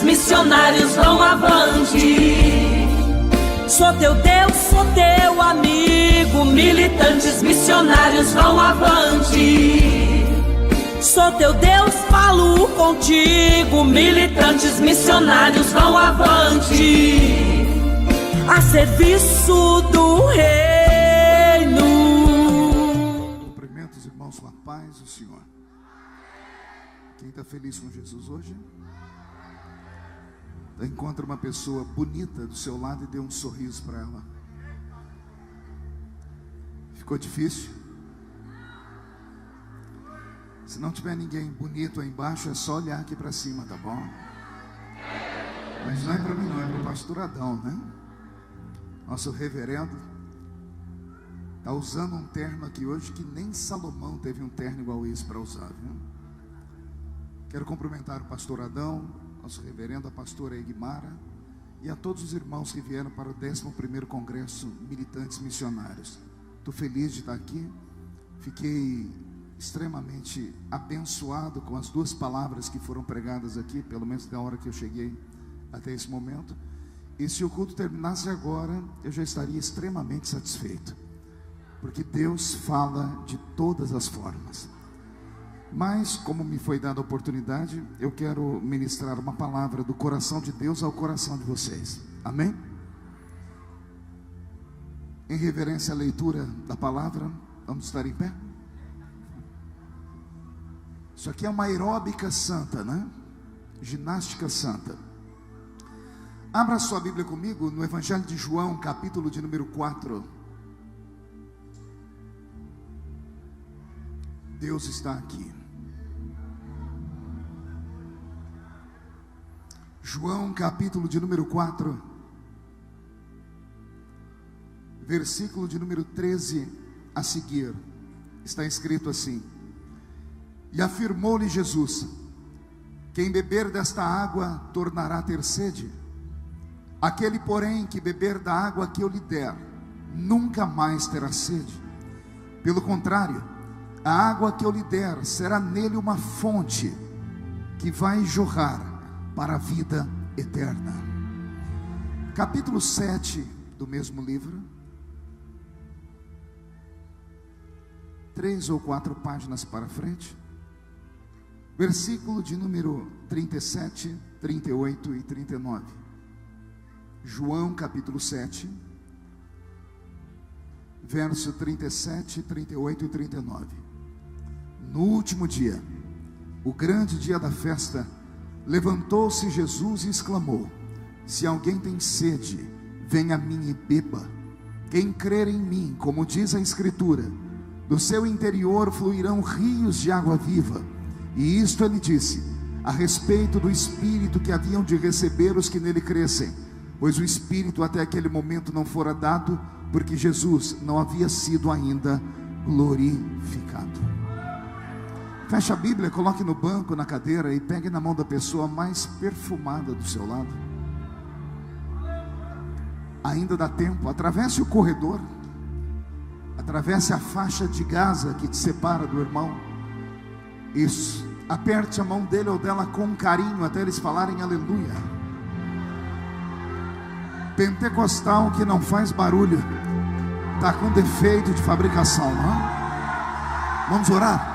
militantes missionários vão avante. Sou teu Deus, sou teu amigo, militantes missionários vão avante. Sou teu Deus, falo contigo, militantes missionários vão avante. A serviço do reino. Cumprimento os irmãos com a paz do Senhor. Quem está feliz com Jesus hoje? Encontra uma pessoa bonita do seu lado e dê um sorriso para ela. Ficou difícil? Se não tiver ninguém bonito aí embaixo, é só olhar aqui para cima, tá bom? Mas não é para mim não, é para o pastor Adão, né? Nosso reverendo está usando um terno aqui hoje que nem Salomão teve um terno igual esse para usar, viu? Quero cumprimentar o pastor Adão, nosso reverendo, a pastora Egmara e a todos os irmãos que vieram para o 11º Congresso Militantes Missionários. Estou feliz de estar aqui. Fiquei extremamente abençoado com as duas palavras que foram pregadas aqui, pelo menos da hora que eu cheguei até esse momento. E se o culto terminasse agora, eu já estaria extremamente satisfeito, porque Deus fala de todas as formas. Mas, como me foi dada a oportunidade, eu quero ministrar uma palavra do coração de Deus ao coração de vocês. Amém? Em reverência à leitura da palavra, vamos estar em pé? Isso aqui é uma aeróbica santa, né? Ginástica santa. Abra sua Bíblia comigo no Evangelho de João, capítulo de número 4. Deus está aqui. João, capítulo de número 4, versículo de número 13 a seguir. Está escrito assim: E afirmou-lhe Jesus: Quem beber desta água tornará a ter sede. Aquele, porém, que beber da água que eu lhe der, nunca mais terá sede. Pelo contrário, a água que eu lhe der será nele uma fonte que vai jorrar para a vida eterna. Capítulo 7 do mesmo livro, 3 ou 4 páginas para frente, versículo de número 37, 38 e 39. João capítulo 7, verso 37, 38 e 39. No último dia, o grande dia da festa, levantou-se Jesus e exclamou: Se alguém tem sede, venha a mim e beba. Quem crer em mim, como diz a Escritura, do seu interior fluirão rios de água viva. E isto ele disse a respeito do Espírito que haviam de receber os que nele crescem, pois o Espírito até aquele momento não fora dado, porque Jesus não havia sido ainda glorificado. Feche a Bíblia, coloque no banco, na cadeira, e pegue na mão da pessoa mais perfumada do seu lado. Ainda dá tempo. Atravesse o corredor, atravesse a faixa de Gaza que te separa do irmão. Isso, aperte a mão dele ou dela com carinho até eles falarem aleluia. Pentecostal que não faz barulho está com defeito de fabricação, não? Vamos orar?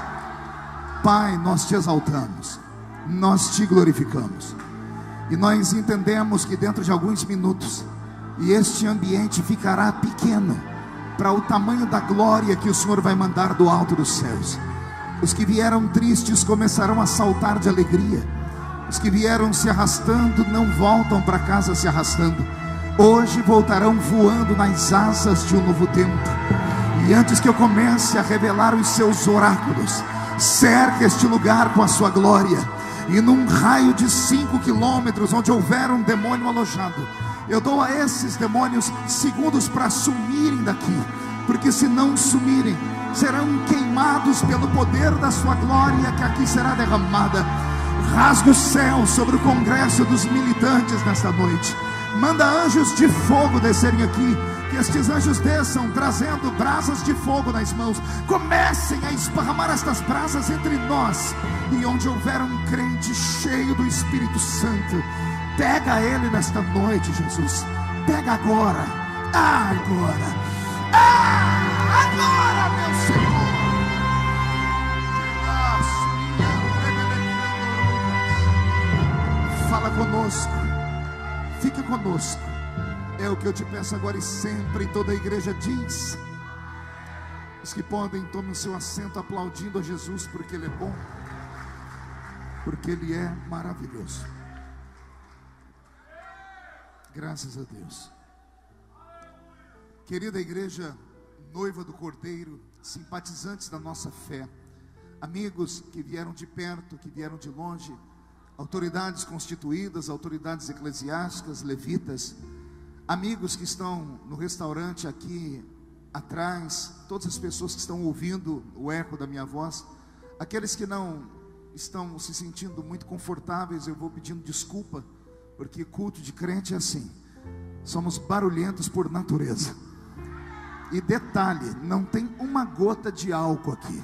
Pai, nós te exaltamos, nós te glorificamos, e nós entendemos que dentro de alguns minutos, e este ambiente ficará pequeno para o tamanho da glória que o Senhor vai mandar do alto dos céus. Os que vieram tristes começarão a saltar de alegria. Os que vieram se arrastando não voltam para casa se arrastando. Hoje voltarão voando nas asas de um novo tempo. E antes que eu comece a revelar os seus oráculos, cerque este lugar com a sua glória. E num raio de 5 quilômetros, onde houver um demônio alojado, eu dou a esses demônios segundos para sumirem daqui, porque se não sumirem, serão queimados pelo poder da sua glória que aqui será derramada. Rasga o céu sobre o congresso dos militantes nesta noite. Manda anjos de fogo descerem aqui Que estes anjos desçam trazendo brasas de fogo nas mãos. Comecem a esparramar estas brasas entre nós. E onde houver um crente cheio do Espírito Santo, pega ele nesta noite, Jesus. Pega agora. Agora. Agora, meu Senhor. Fala conosco. Fica conosco. É o que eu te peço agora e sempre. E toda a igreja diz. Os que podem, tomem o seu assento aplaudindo a Jesus, porque Ele é bom, porque Ele é maravilhoso. Graças a Deus. Querida igreja, noiva do Cordeiro, simpatizantes da nossa fé, amigos que vieram de perto, que vieram de longe, autoridades constituídas, autoridades eclesiásticas, levitas, amigos que estão no restaurante aqui atrás, todas as pessoas que estão ouvindo o eco da minha voz, aqueles que não estão se sentindo muito confortáveis, eu vou pedindo desculpa, porque culto de crente é assim, somos barulhentos por natureza. E detalhe, não tem uma gota de álcool aqui,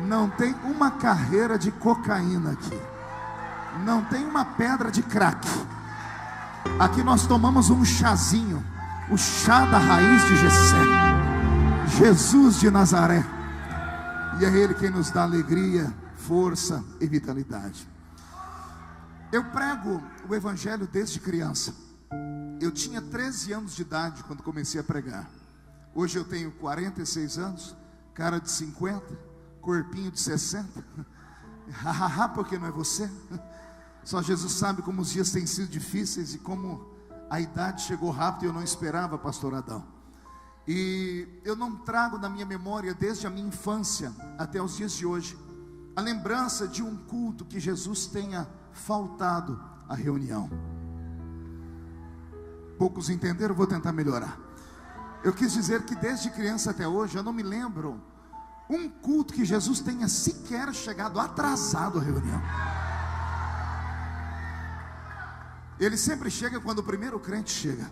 não tem uma carreira de cocaína aqui, não tem uma pedra de crack. Aqui nós tomamos um chazinho, o chá da raiz de Jessé, Jesus de Nazaré. E é Ele quem nos dá alegria, força e vitalidade. Eu prego o Evangelho desde criança. Eu tinha 13 anos de idade quando comecei a pregar. Hoje eu tenho 46 anos, cara de 50, corpinho de 60. Hahaha, porque não é você? Só Jesus sabe como os dias têm sido difíceis e como a idade chegou rápido e eu não esperava, pastor Adão. E eu não trago na minha memória, desde a minha infância até os dias de hoje, a lembrança de um culto que Jesus tenha faltado à reunião. Poucos entenderam, vou tentar melhorar. Eu quis dizer que desde criança até hoje, eu não me lembro um culto que Jesus tenha sequer chegado atrasado à reunião. Ele sempre chega quando o primeiro crente chega,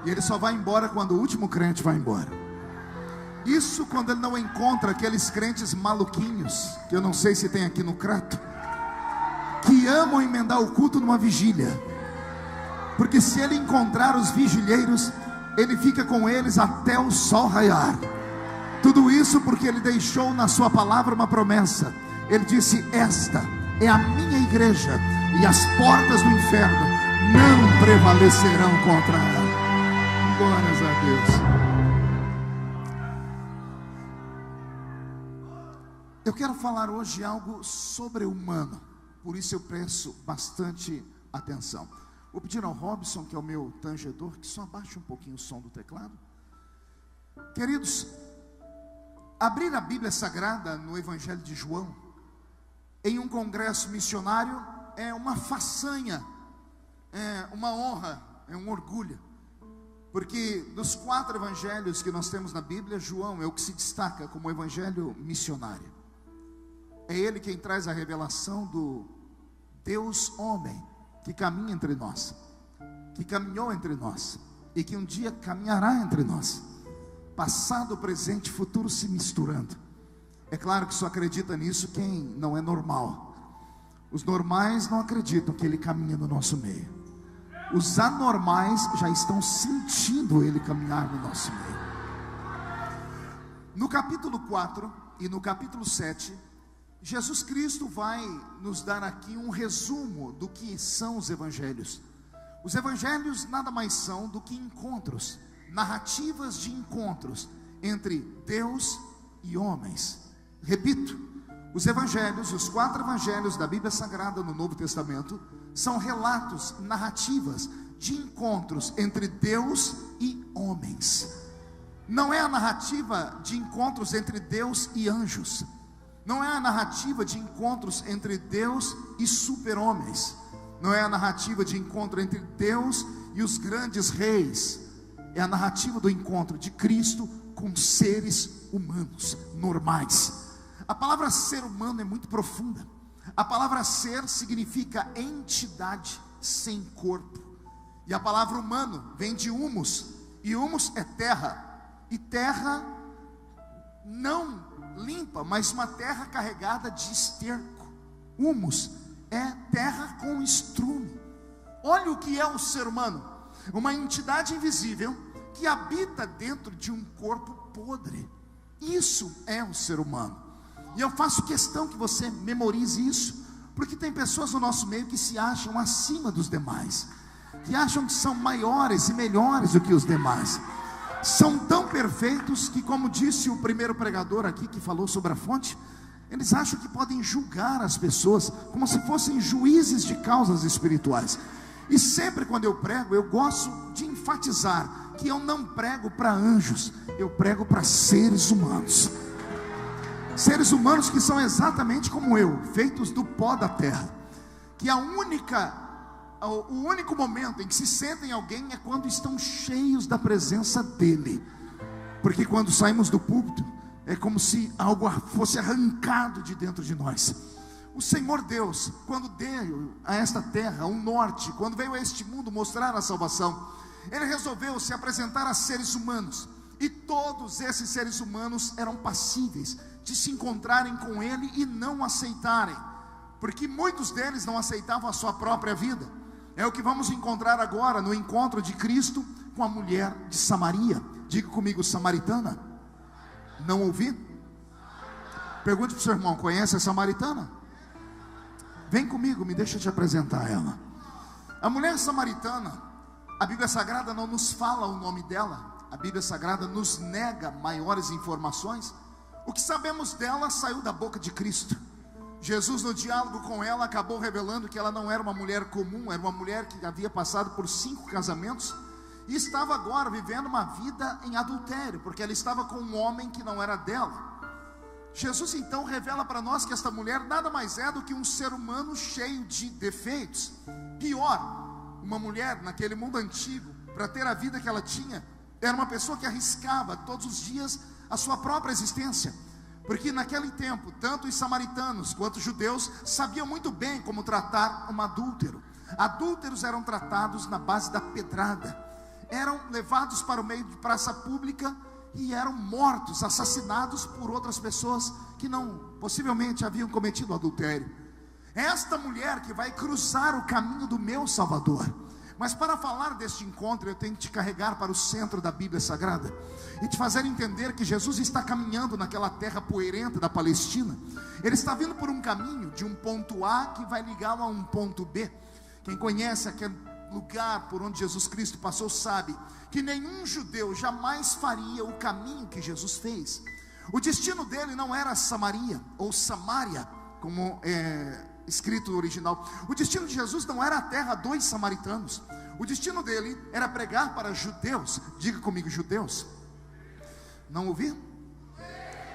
e ele só vai embora quando o último crente vai embora. Isso quando ele não encontra aqueles crentes maluquinhos, que eu não sei se tem aqui no Crato, que amam emendar o culto numa vigília. Porque se ele encontrar os vigilheiros, ele fica com eles até o sol raiar. Tudo isso porque ele deixou na sua palavra uma promessa. Ele disse: esta é a minha igreja, e as portas do inferno não prevalecerão contra ela. Glórias a Deus. Eu quero falar hoje algo sobre-humano, por isso eu presto bastante atenção. Vou pedir ao Robson, que é o meu tangedor, que só abaixe um pouquinho o som do teclado. Queridos, abrir a Bíblia Sagrada no Evangelho de João, em um congresso missionário, é uma façanha, é uma honra, é um orgulho. Porque dos 4 evangelhos que nós temos na Bíblia, João é o que se destaca como evangelho missionário. É ele quem traz a revelação do Deus homem, que caminha entre nós, que caminhou entre nós, e que um dia caminhará entre nós. Passado, presente e futuro se misturando. É claro que só acredita nisso quem não é normal. Os normais não acreditam que ele caminha no nosso meio. Os anormais já estão sentindo ele caminhar no nosso meio. No capítulo 4 e no capítulo 7, Jesus Cristo vai nos dar aqui um resumo do que são os evangelhos. Os evangelhos nada mais são do que encontros, narrativas de encontros entre Deus e homens. Repito, os evangelhos, os 4 evangelhos da Bíblia Sagrada no Novo Testamento, são relatos, narrativas de encontros entre Deus e homens. Não é a narrativa de encontros entre Deus e anjos. Não é a narrativa de encontros entre Deus e super-homens. Não é a narrativa de encontro entre Deus e os grandes reis. É a narrativa do encontro de Cristo com seres humanos normais. A palavra ser humano é muito profunda. A palavra ser significa entidade sem corpo. E a palavra humano vem de humus, E humus é terra, e terra não limpa, mas uma terra carregada de esterco. Humus é terra com estrume. Olha o que é o ser humano: uma entidade invisível que habita dentro de um corpo podre. Isso é o ser humano. E eu faço questão que você memorize isso, porque tem pessoas no nosso meio que se acham acima dos demais, que acham que são maiores e melhores do que os demais. São tão perfeitos que, como disse o primeiro pregador aqui que falou sobre a fonte, eles acham que podem julgar as pessoas como se fossem juízes de causas espirituais. E sempre quando eu prego, eu gosto de enfatizar que eu não prego para anjos, eu prego para seres humanos. Seres humanos que são exatamente como eu, feitos do pó da terra. Que o único momento em que se sentem alguém é quando estão cheios da presença dele. Porque quando saímos do púlpito, é como se algo fosse arrancado de dentro de nós. O Senhor Deus, quando deu a esta terra um norte, quando veio a este mundo mostrar a salvação, Ele resolveu se apresentar a seres humanos. E todos esses seres humanos eram passíveis de se encontrarem com Ele e não aceitarem, porque muitos deles não aceitavam a sua própria vida. É o que vamos encontrar agora no encontro de Cristo com a mulher de Samaria. Diga comigo, samaritana. Não ouvi? Pergunte para o seu irmão: conhece a samaritana? Vem comigo, me deixa te apresentar ela. A mulher samaritana, a Bíblia Sagrada não nos fala o nome dela. A Bíblia Sagrada nos nega maiores informações. O que sabemos dela saiu da boca de Cristo. Jesus, no diálogo com ela, acabou revelando que ela não era uma mulher comum, era uma mulher que havia passado por 5 casamentos e estava agora vivendo uma vida em adultério, porque ela estava com um homem que não era dela. Jesus então revela para nós que esta mulher nada mais é do que um ser humano cheio de defeitos. Pior, uma mulher naquele mundo antigo, para ter a vida que ela tinha, era uma pessoa que arriscava todos os dias a sua própria existência. Porque naquele tempo, tanto os samaritanos quanto os judeus sabiam muito bem como tratar um adúltero. Adúlteros eram tratados na base da pedrada, eram levados para o meio de praça pública e eram mortos, assassinados por outras pessoas que possivelmente haviam cometido adultério. Esta mulher que vai cruzar o caminho do meu Salvador. Mas para falar deste encontro, eu tenho que te carregar para o centro da Bíblia Sagrada e te fazer entender que Jesus está caminhando naquela terra poeirenta da Palestina. Ele está vindo por um caminho de um ponto A que vai ligá-lo a um ponto B. Quem conhece aquele lugar por onde Jesus Cristo passou sabe que nenhum judeu jamais faria o caminho que Jesus fez. O destino dele não era Samaria ou Samária, como escrito no original. O destino de Jesus não era a terra dos samaritanos. O destino dele era pregar para judeus. Diga comigo, judeus. Não ouvi?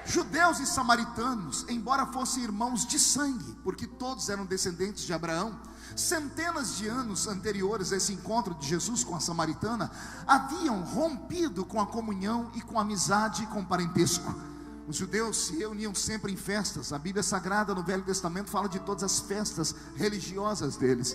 Judeus e samaritanos, embora fossem irmãos de sangue, porque todos eram descendentes de Abraão, centenas de anos anteriores a esse encontro de Jesus com a samaritana, haviam rompido com a comunhão e com a amizade e com o parentesco. Os judeus se reuniam sempre em festas. A Bíblia Sagrada no Velho Testamento fala de todas as festas religiosas deles.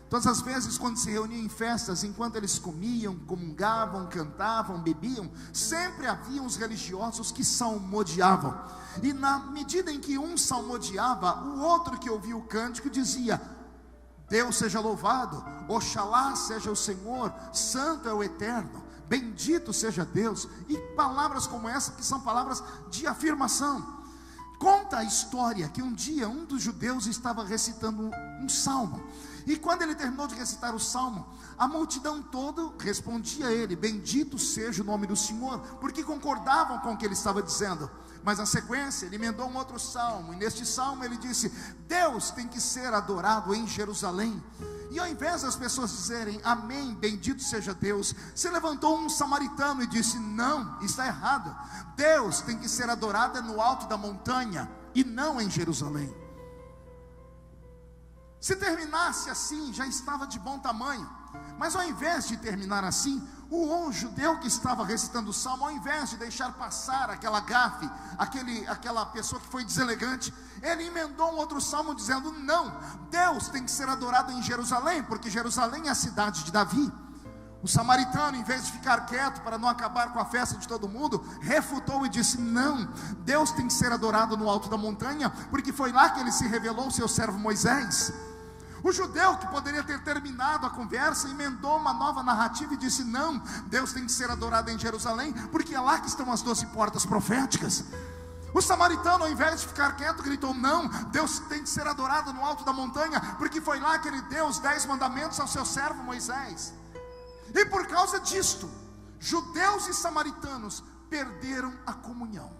Todas as vezes quando se reuniam em festas, enquanto eles comiam, comungavam, cantavam, bebiam, sempre haviam os religiosos que salmodiavam. E na medida em que um salmodiava, o outro que ouvia o cântico dizia: Deus seja louvado, Oxalá seja o Senhor, santo é o Eterno, bendito seja Deus. E palavras como essa que são palavras de afirmação. Conta a história que um dia um dos judeus estava recitando um salmo. E quando ele terminou de recitar o salmo, a multidão toda respondia a ele: bendito seja o nome do Senhor, porque concordavam com o que ele estava dizendo. Mas na sequência ele emendou um outro salmo, e neste salmo ele disse: Deus tem que ser adorado em Jerusalém. E ao invés das pessoas dizerem amém, bendito seja Deus, se levantou um samaritano e disse: não, está errado. Deus tem que ser adorado no alto da montanha e não em Jerusalém. Se terminasse assim, já estava de bom tamanho. Mas ao invés de terminar assim, o judeu que estava recitando o salmo, ao invés de deixar passar aquela gafe, aquela pessoa que foi deselegante, ele emendou um outro salmo dizendo: não, Deus tem que ser adorado em Jerusalém, porque Jerusalém é a cidade de Davi. O samaritano, em vez de ficar quieto para não acabar com a festa de todo mundo, refutou e disse: não, Deus tem que ser adorado no alto da montanha, porque foi lá que ele se revelou ao seu servo Moisés. O judeu, que poderia ter terminado a conversa, emendou uma nova narrativa e disse: não, Deus tem que ser adorado em Jerusalém, porque é lá que estão as 12 portas proféticas. O samaritano, ao invés de ficar quieto, gritou: não, Deus tem que ser adorado no alto da montanha, porque foi lá que ele deu os 10 mandamentos ao seu servo Moisés. E por causa disto, judeus e samaritanos perderam a comunhão.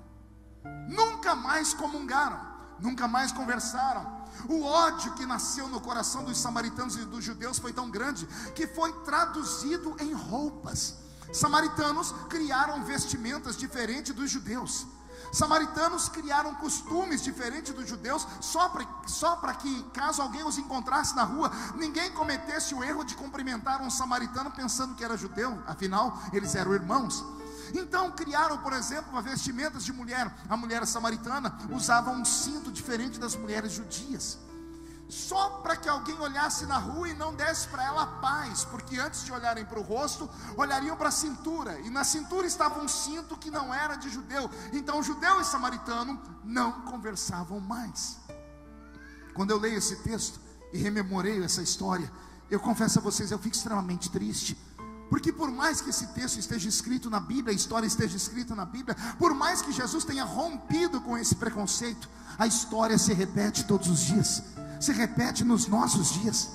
Nunca mais comungaram, nunca mais conversaram. O ódio que nasceu no coração dos samaritanos e dos judeus foi tão grande que foi traduzido em roupas. Samaritanos criaram vestimentas diferentes dos judeus. Samaritanos criaram costumes diferentes dos judeus, só para que, caso alguém os encontrasse na rua, ninguém cometesse o erro de cumprimentar um samaritano pensando que era judeu, afinal eles eram irmãos. Então criaram, por exemplo, vestimentas de mulher. A mulher samaritana usava um cinto diferente das mulheres judias, só para que alguém olhasse na rua e não desse para ela paz, porque antes de olharem para o rosto, olhariam para a cintura, e na cintura estava um cinto que não era de judeu. Então judeu e samaritano não conversavam mais. Quando eu leio esse texto e rememorei essa história, eu confesso a vocês, eu fico extremamente triste, porque por mais que esse texto esteja escrito na Bíblia, a história esteja escrita na Bíblia, por mais que Jesus tenha rompido com esse preconceito, a história se repete todos os dias, se repete nos nossos dias.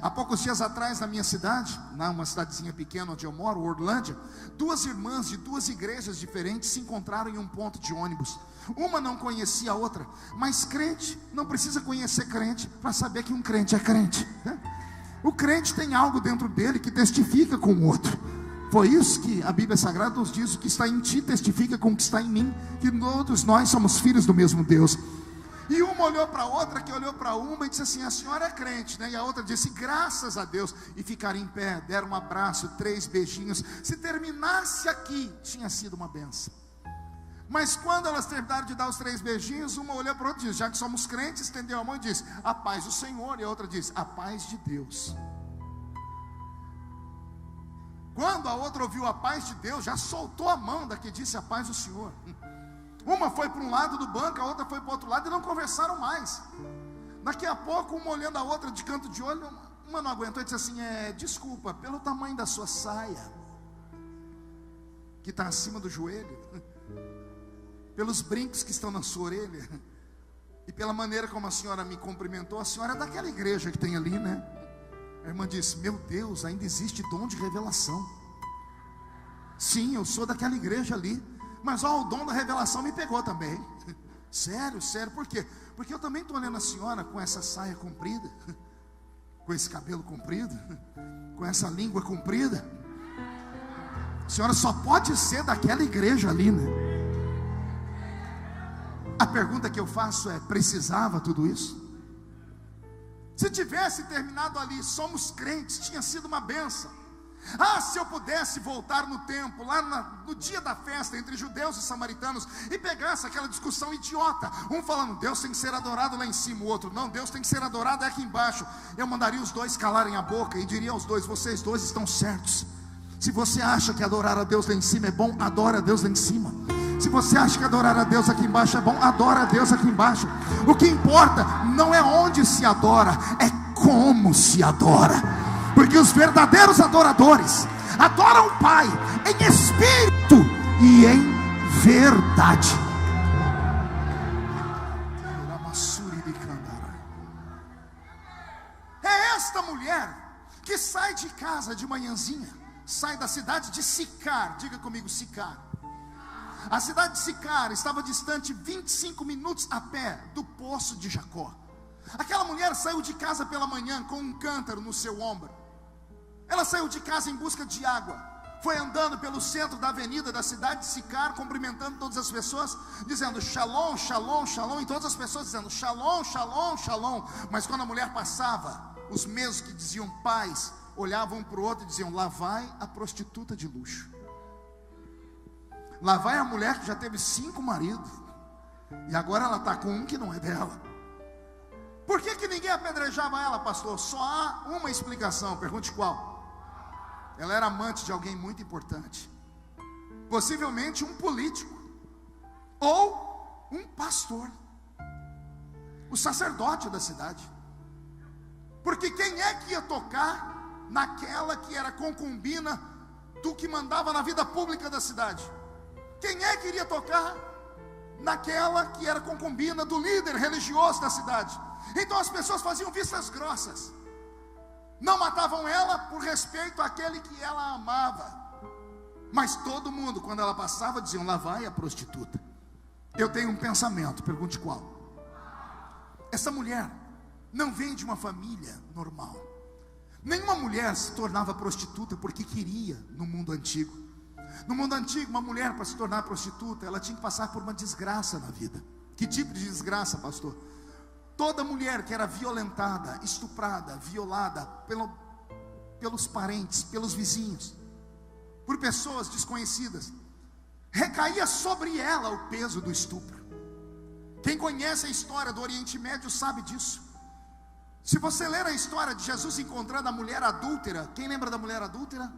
Há poucos dias atrás, na minha cidade, numa cidadezinha pequena onde eu moro, Orlândia, 2 irmãs de 2 igrejas diferentes se encontraram em um ponto de ônibus. Uma não conhecia a outra, mas crente não precisa conhecer crente para saber que um crente é crente, né? O crente tem algo dentro dele que testifica com o outro. Foi isso que a Bíblia Sagrada nos diz: o que está em ti testifica com o que está em mim, que todos nós somos filhos do mesmo Deus. E uma olhou para a outra, que olhou para uma e disse assim: a senhora é crente, né? E a outra disse: graças a Deus. E ficaram em pé, deram um abraço, 3 beijinhos. Se terminasse aqui, tinha sido uma benção. Mas quando elas terminaram de dar os 3 beijinhos, uma olhou para a outra e disse: já que somos crentes, estendeu a mão e disse: a paz do Senhor. E a outra disse: a paz de Deus. Quando a outra ouviu a paz de Deus, já soltou a mão da que disse a paz do Senhor. Uma foi para um lado do banco, a outra foi para o outro lado e não conversaram mais. Daqui a pouco, uma olhando a outra de canto de olho, uma não aguentou e disse assim: desculpa, pelo tamanho da sua saia, que está acima do joelho, pelos brincos que estão na sua orelha, e pela maneira como a senhora me cumprimentou, a senhora é daquela igreja que tem ali, né? A irmã disse: meu Deus, ainda existe dom de revelação. Sim, eu sou daquela igreja ali, mas o dom da revelação me pegou também. Sério, por quê? Porque eu também estou olhando a senhora com essa saia comprida, com esse cabelo comprido, com essa língua comprida. A senhora só pode ser daquela igreja ali, né? A pergunta que eu faço é: precisava tudo isso? Se tivesse terminado ali, somos crentes, tinha sido uma bênção. Ah, se eu pudesse voltar no tempo, lá no dia da festa entre judeus e samaritanos, e pegasse aquela discussão idiota, um falando: Deus tem que ser adorado lá em cima, o outro: não, Deus tem que ser adorado aqui embaixo. Eu mandaria os dois calarem a boca e diria aos dois: vocês dois estão certos. Se você acha que adorar a Deus lá em cima é bom, adora a Deus lá em cima. Se você acha que adorar a Deus aqui embaixo é bom, adora a Deus aqui embaixo. O que importa não é onde se adora, é como se adora. Porque os verdadeiros adoradores adoram o Pai em espírito e em verdade. É esta mulher que sai de casa de manhãzinha, sai da cidade de Sicar. Diga comigo: Sicar. A cidade de Sicar estava distante 25 minutos a pé do poço de Jacó. Aquela mulher saiu de casa pela manhã com um cântaro no seu ombro. Ela saiu de casa em busca de água. Foi andando pelo centro da avenida da cidade de Sicar, cumprimentando todas as pessoas, dizendo shalom, shalom, shalom. E todas as pessoas dizendo shalom, shalom, shalom. Mas quando a mulher passava, os mesmos que diziam paz olhavam um para o outro e diziam: lá vai a prostituta de luxo. Lá vai a mulher que já teve 5 maridos, e agora ela está com um que não é dela. Por que ninguém apedrejava ela, pastor? Só há uma explicação. Pergunte qual? ela era amante de alguém muito importante, possivelmente um político, ou um pastor, o sacerdote da cidade. Porque quem é que ia tocar naquela que era concubina do que mandava na vida pública da cidade? Quem é que iria tocar naquela que era concubina do líder religioso da cidade? Então as pessoas faziam vistas grossas, não matavam ela por respeito àquele que ela amava, mas todo mundo, quando ela passava, diziam: lá vai a prostituta. Eu tenho um pensamento, pergunte qual. Essa mulher não vem de uma família normal. Nenhuma mulher se tornava prostituta porque queria. No mundo antigo, uma mulher, para se tornar prostituta, ela tinha que passar por uma desgraça na vida. Que tipo de desgraça, pastor? Toda mulher que era violentada, estuprada, violada pelos parentes, pelos vizinhos, por pessoas desconhecidas, recaía sobre ela o peso do estupro. Quem conhece a história do Oriente Médio sabe disso. Se você ler a história de Jesus encontrando a mulher adúltera, quem lembra da mulher adúltera?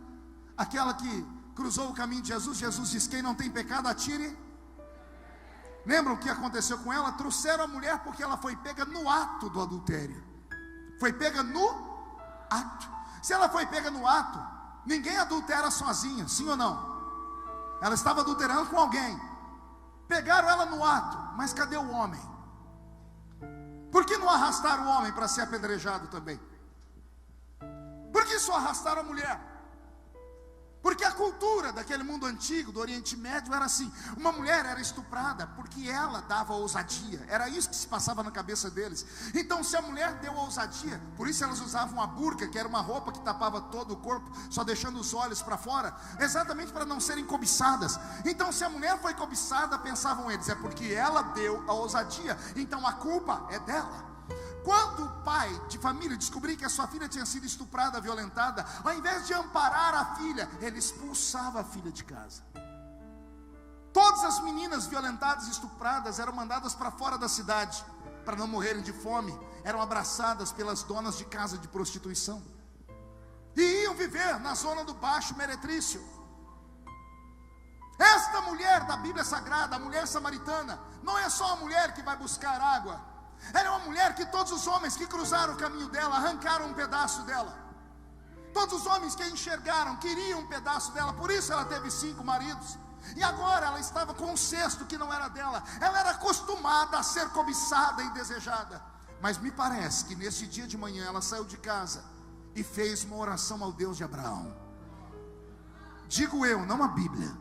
Aquela que cruzou o caminho de Jesus. Jesus diz: quem não tem pecado, atire. Lembram o que aconteceu com ela? Trouxeram a mulher porque ela foi pega no ato do adultério. Foi pega no ato. Se ela foi pega no ato, ninguém adultera sozinha, sim ou não? Ela estava adulterando com alguém. Pegaram ela no ato, mas cadê o homem? Por que não arrastaram o homem para ser apedrejado também? Por que só arrastaram a mulher? Porque a cultura daquele mundo antigo, do Oriente Médio, era assim: uma mulher era estuprada porque ela dava ousadia. Era isso que se passava na cabeça deles. Então, se a mulher deu ousadia, por isso elas usavam a burca, que era uma roupa que tapava todo o corpo, só deixando os olhos para fora, exatamente para não serem cobiçadas. Então, se a mulher foi cobiçada, pensavam eles, é porque ela deu a ousadia, então a culpa é dela. Quando o pai de família descobria que a sua filha tinha sido estuprada, violentada, ao invés de amparar a filha, ele expulsava a filha de casa. Todas as meninas violentadas e estupradas eram mandadas para fora da cidade, para não morrerem de fome. Eram abraçadas pelas donas de casa de prostituição e iam viver na zona do Baixo Meretrício. Esta mulher da Bíblia Sagrada, a mulher samaritana, não é só a mulher que vai buscar água. Ela é uma mulher que todos os homens que cruzaram o caminho dela arrancaram um pedaço dela. Todos os homens que a enxergaram queriam um pedaço dela. Por isso ela teve 5 maridos. E agora ela estava com um cesto que não era dela. Ela era acostumada a ser cobiçada e desejada. Mas me parece que nesse dia de manhã ela saiu de casa e fez uma oração ao Deus de Abraão. Digo eu, não a Bíblia.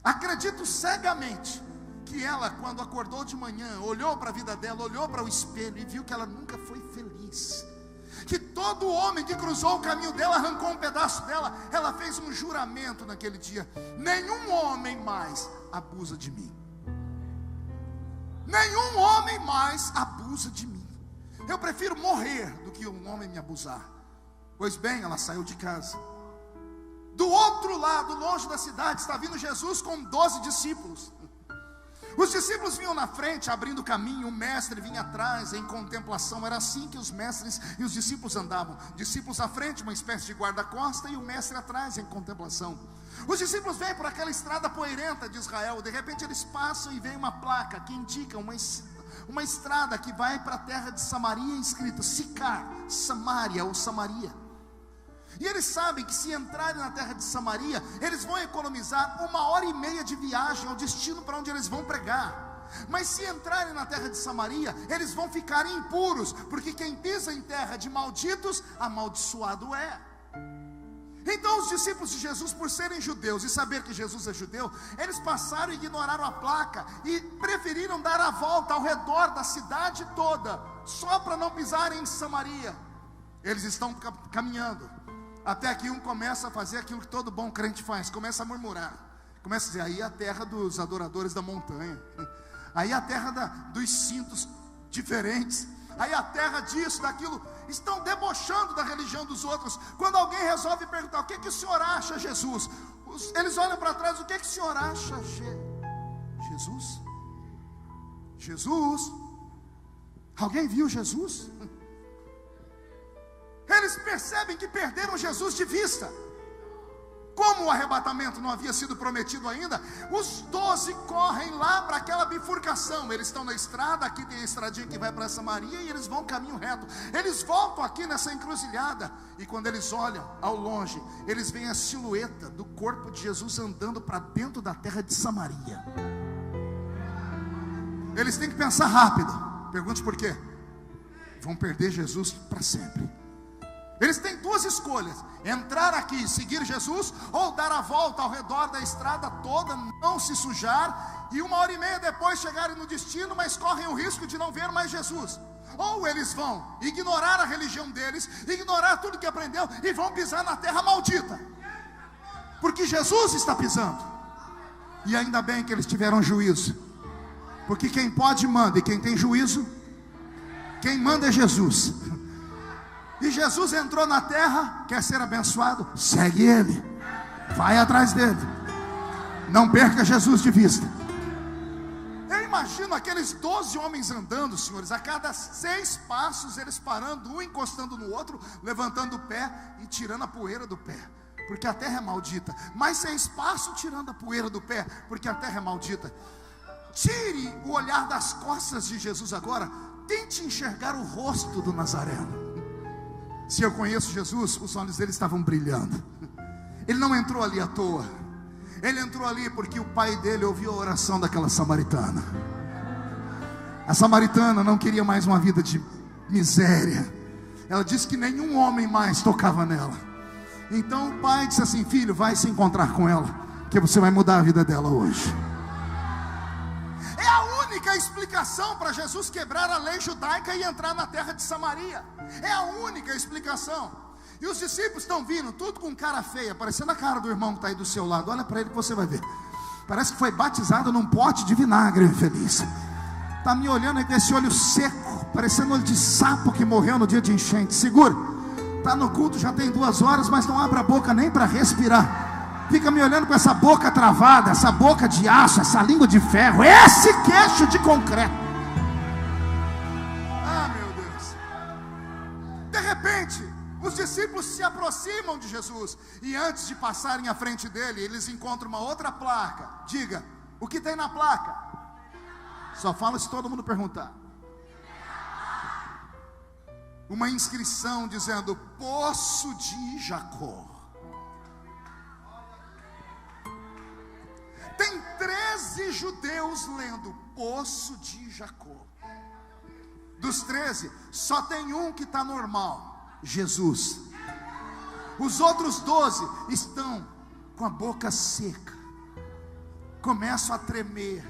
Acredito cegamente que ela, quando acordou de manhã, olhou para a vida dela, olhou para o espelho e viu que ela nunca foi feliz. Que todo homem que cruzou o caminho dela arrancou um pedaço dela. Ela fez um juramento naquele dia: nenhum homem mais abusa de mim. Nenhum homem mais abusa de mim. Eu prefiro morrer do que um homem me abusar. Pois bem, ela saiu de casa. Do outro lado, longe da cidade, está vindo Jesus com 12 discípulos. Os discípulos vinham na frente, abrindo caminho, o mestre vinha atrás, em contemplação. Era assim que os mestres e os discípulos andavam: discípulos à frente, uma espécie de guarda-costa, e o mestre atrás, em contemplação. Os discípulos vêm por aquela estrada poeirenta de Israel. De repente eles passam e vem uma placa que indica uma estrada que vai para a terra de Samaria, escrito Sicar, Samaria ou Samaria. E eles sabem que se entrarem na terra de Samaria, eles vão economizar 1h30 de viagem ao destino para onde eles vão pregar. Mas se entrarem na terra de Samaria, eles vão ficar impuros, porque quem pisa em terra de malditos, amaldiçoado é. Então os discípulos de Jesus, por serem judeus e saber que Jesus é judeu, eles passaram e ignoraram a placa e preferiram dar a volta ao redor da cidade toda, só para não pisarem em Samaria. Eles estão caminhando, até que um começa a fazer aquilo que todo bom crente faz, começa a murmurar, começa a dizer: aí é a terra dos adoradores da montanha, aí é a terra dos cintos diferentes, aí é a terra disso, daquilo. Estão debochando da religião dos outros. Quando alguém resolve perguntar: o que o senhor acha, Jesus? Eles olham para trás: o que o senhor acha, Jesus? Jesus? Alguém viu Jesus? Eles percebem que perderam Jesus de vista. Como o arrebatamento não havia sido prometido ainda, os 12 correm lá para aquela bifurcação. Eles estão na estrada, aqui tem a estradinha que vai para Samaria, e eles vão caminho reto. Eles voltam aqui nessa encruzilhada, e quando eles olham ao longe, eles veem a silhueta do corpo de Jesus andando para dentro da terra de Samaria. Eles têm que pensar rápido. Pergunte por quê? Vão perder Jesus para sempre. Eles têm duas escolhas: entrar aqui e seguir Jesus, ou dar a volta ao redor da estrada toda, não se sujar, e 1h30 depois chegarem no destino, mas correm o risco de não ver mais Jesus. Ou eles vão ignorar a religião deles, ignorar tudo que aprendeu, e vão pisar na terra maldita, porque Jesus está pisando. E ainda bem que eles tiveram juízo, porque quem pode manda, e quem tem juízo, quem manda é Jesus. E Jesus entrou na terra, quer ser abençoado? Segue Ele, vai atrás dele, não perca Jesus de vista. Eu imagino aqueles 12 homens andando, senhores, a cada 6 passos eles parando, um encostando no outro, levantando o pé e tirando a poeira do pé, porque a terra é maldita. Mais 6 passos tirando a poeira do pé, porque a terra é maldita. Tire o olhar das costas de Jesus agora, tente enxergar o rosto do Nazareno. Se eu conheço Jesus, os olhos dele estavam brilhando. Ele não entrou ali à toa. Ele entrou ali porque o pai dele ouviu a oração daquela samaritana. A samaritana não queria mais uma vida de miséria. Ela disse que nenhum homem mais tocava nela. Então o pai disse assim: filho, vai se encontrar com ela, que você vai mudar a vida dela hoje. É a única explicação para Jesus quebrar a lei judaica e entrar na terra de Samaria. É a única explicação. E os discípulos estão vindo, tudo com cara feia, parecendo a cara do irmão que está aí do seu lado. Olha para ele que você vai ver. Parece que foi batizado num pote de vinagre, infeliz. Está me olhando aí com esse olho seco, parecendo olho de sapo que morreu no dia de enchente. Segura. Está no culto, já tem 2 horas, mas não abre a boca nem para respirar. Fica me olhando com essa boca travada, essa boca de aço, essa língua de ferro, esse queixo de concreto. Ah, meu Deus. De repente, os discípulos se aproximam de Jesus, e antes de passarem à frente dele, eles encontram uma outra placa. Diga, o que tem na placa? Só fala se todo mundo perguntar. Uma inscrição dizendo: Poço de Jacó. Tem 13 judeus lendo Poço de Jacó. Dos 13, só tem um que está normal: Jesus. Os outros 12 estão com a boca seca, começam a tremer,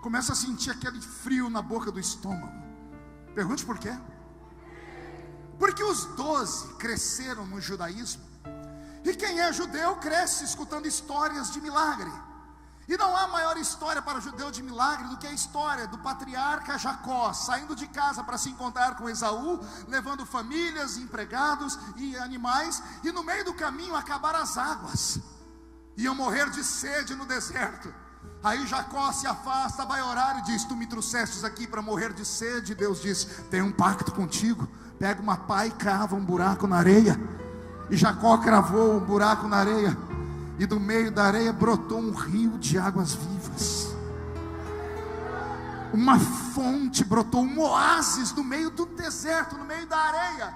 começam a sentir aquele frio na boca do estômago. Pergunte por quê? Porque os 12 cresceram no judaísmo, e quem é judeu cresce escutando histórias de milagre. E não há maior história para o judeu de milagre do que a história do patriarca Jacó, saindo de casa para se encontrar com Esaú, levando famílias, empregados e animais, e no meio do caminho acabaram as águas, iam morrer de sede no deserto. Aí Jacó se afasta, vai orar e diz: tu me trouxestes aqui para morrer de sede. Deus diz: tem um pacto contigo, pega uma pá e cava um buraco na areia. E Jacó cravou um buraco na areia, e do meio da areia brotou um rio de águas vivas. Uma fonte brotou, um oásis no meio do deserto, no meio da areia.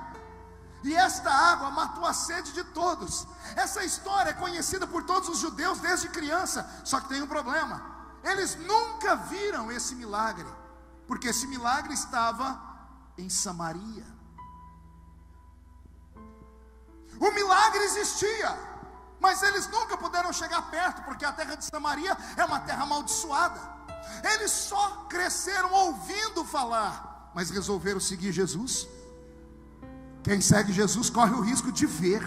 E esta água matou a sede de todos. Essa história é conhecida por todos os judeus desde criança. Só que tem um problema: eles nunca viram esse milagre, porque esse milagre estava em Samaria. O milagre existia, mas eles nunca puderam chegar perto, porque a terra de Samaria é uma terra amaldiçoada. Eles só cresceram ouvindo falar, mas resolveram seguir Jesus. Quem segue Jesus corre o risco de ver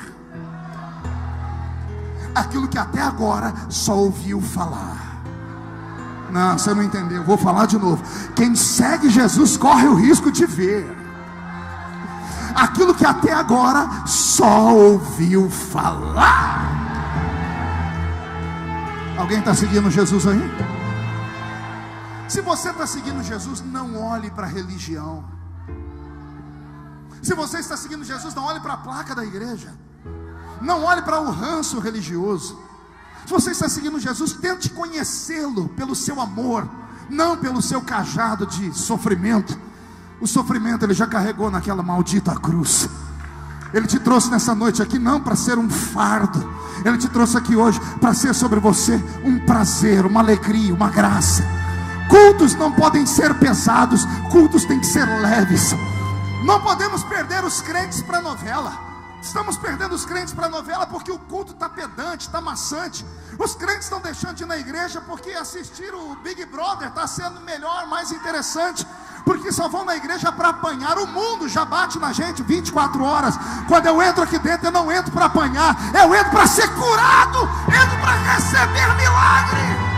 aquilo que até agora só ouviu falar. Não, você não entendeu, vou falar de novo. Quem segue Jesus corre o risco de ver aquilo que até agora só ouviu falar. Alguém está seguindo Jesus aí? Se você está seguindo Jesus, não olhe para a religião. Se você está seguindo Jesus, não olhe para a placa da igreja. Não olhe para o ranço religioso. Se você está seguindo Jesus, tente conhecê-lo pelo seu amor, não pelo seu cajado de sofrimento. O sofrimento ele já carregou naquela maldita cruz. Ele te trouxe nessa noite aqui não para ser um fardo. Ele te trouxe aqui hoje para ser sobre você um prazer, uma alegria, uma graça. Cultos não podem ser pesados, cultos têm que ser leves. Não podemos perder os crentes para novela. Estamos perdendo os crentes para novela porque o culto está pedante, está maçante. Os crentes estão deixando de ir na igreja porque assistir o Big Brother está sendo melhor, mais interessante. Porque só vão na igreja para apanhar. O mundo já bate na gente 24 horas. Quando eu entro aqui dentro, eu não entro para apanhar, eu entro para ser curado, entro para receber milagre.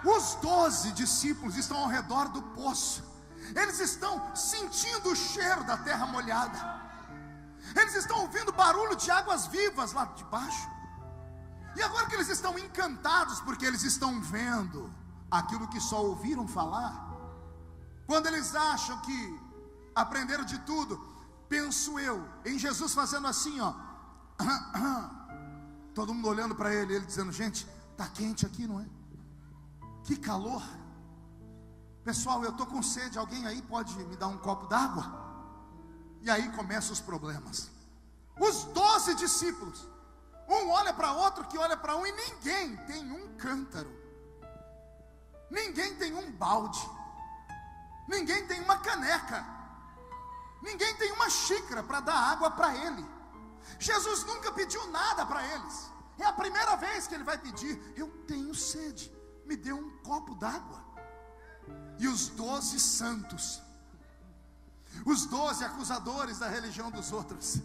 Os 12 discípulos estão ao redor do poço. Eles estão sentindo o cheiro da terra molhada. Eles estão ouvindo barulho de águas vivas lá de baixo. E agora que eles estão encantados, porque eles estão vendo aquilo que só ouviram falar. Quando eles acham que aprenderam de tudo, penso eu em Jesus fazendo assim, ó. Todo mundo olhando para ele, ele dizendo: gente, tá quente aqui, não é? Que calor. Pessoal, eu estou com sede. Alguém aí pode me dar um copo d'água? E aí começam os problemas. Os 12 discípulos, um olha para outro, que olha para um, e ninguém tem um cântaro, ninguém tem um balde, ninguém tem uma caneca, ninguém tem uma xícara para dar água para ele. Jesus nunca pediu nada para eles. É a primeira vez que ele vai pedir: eu tenho sede, me dê um copo d'água. E os 12 santos, os 12 acusadores da religião dos outros,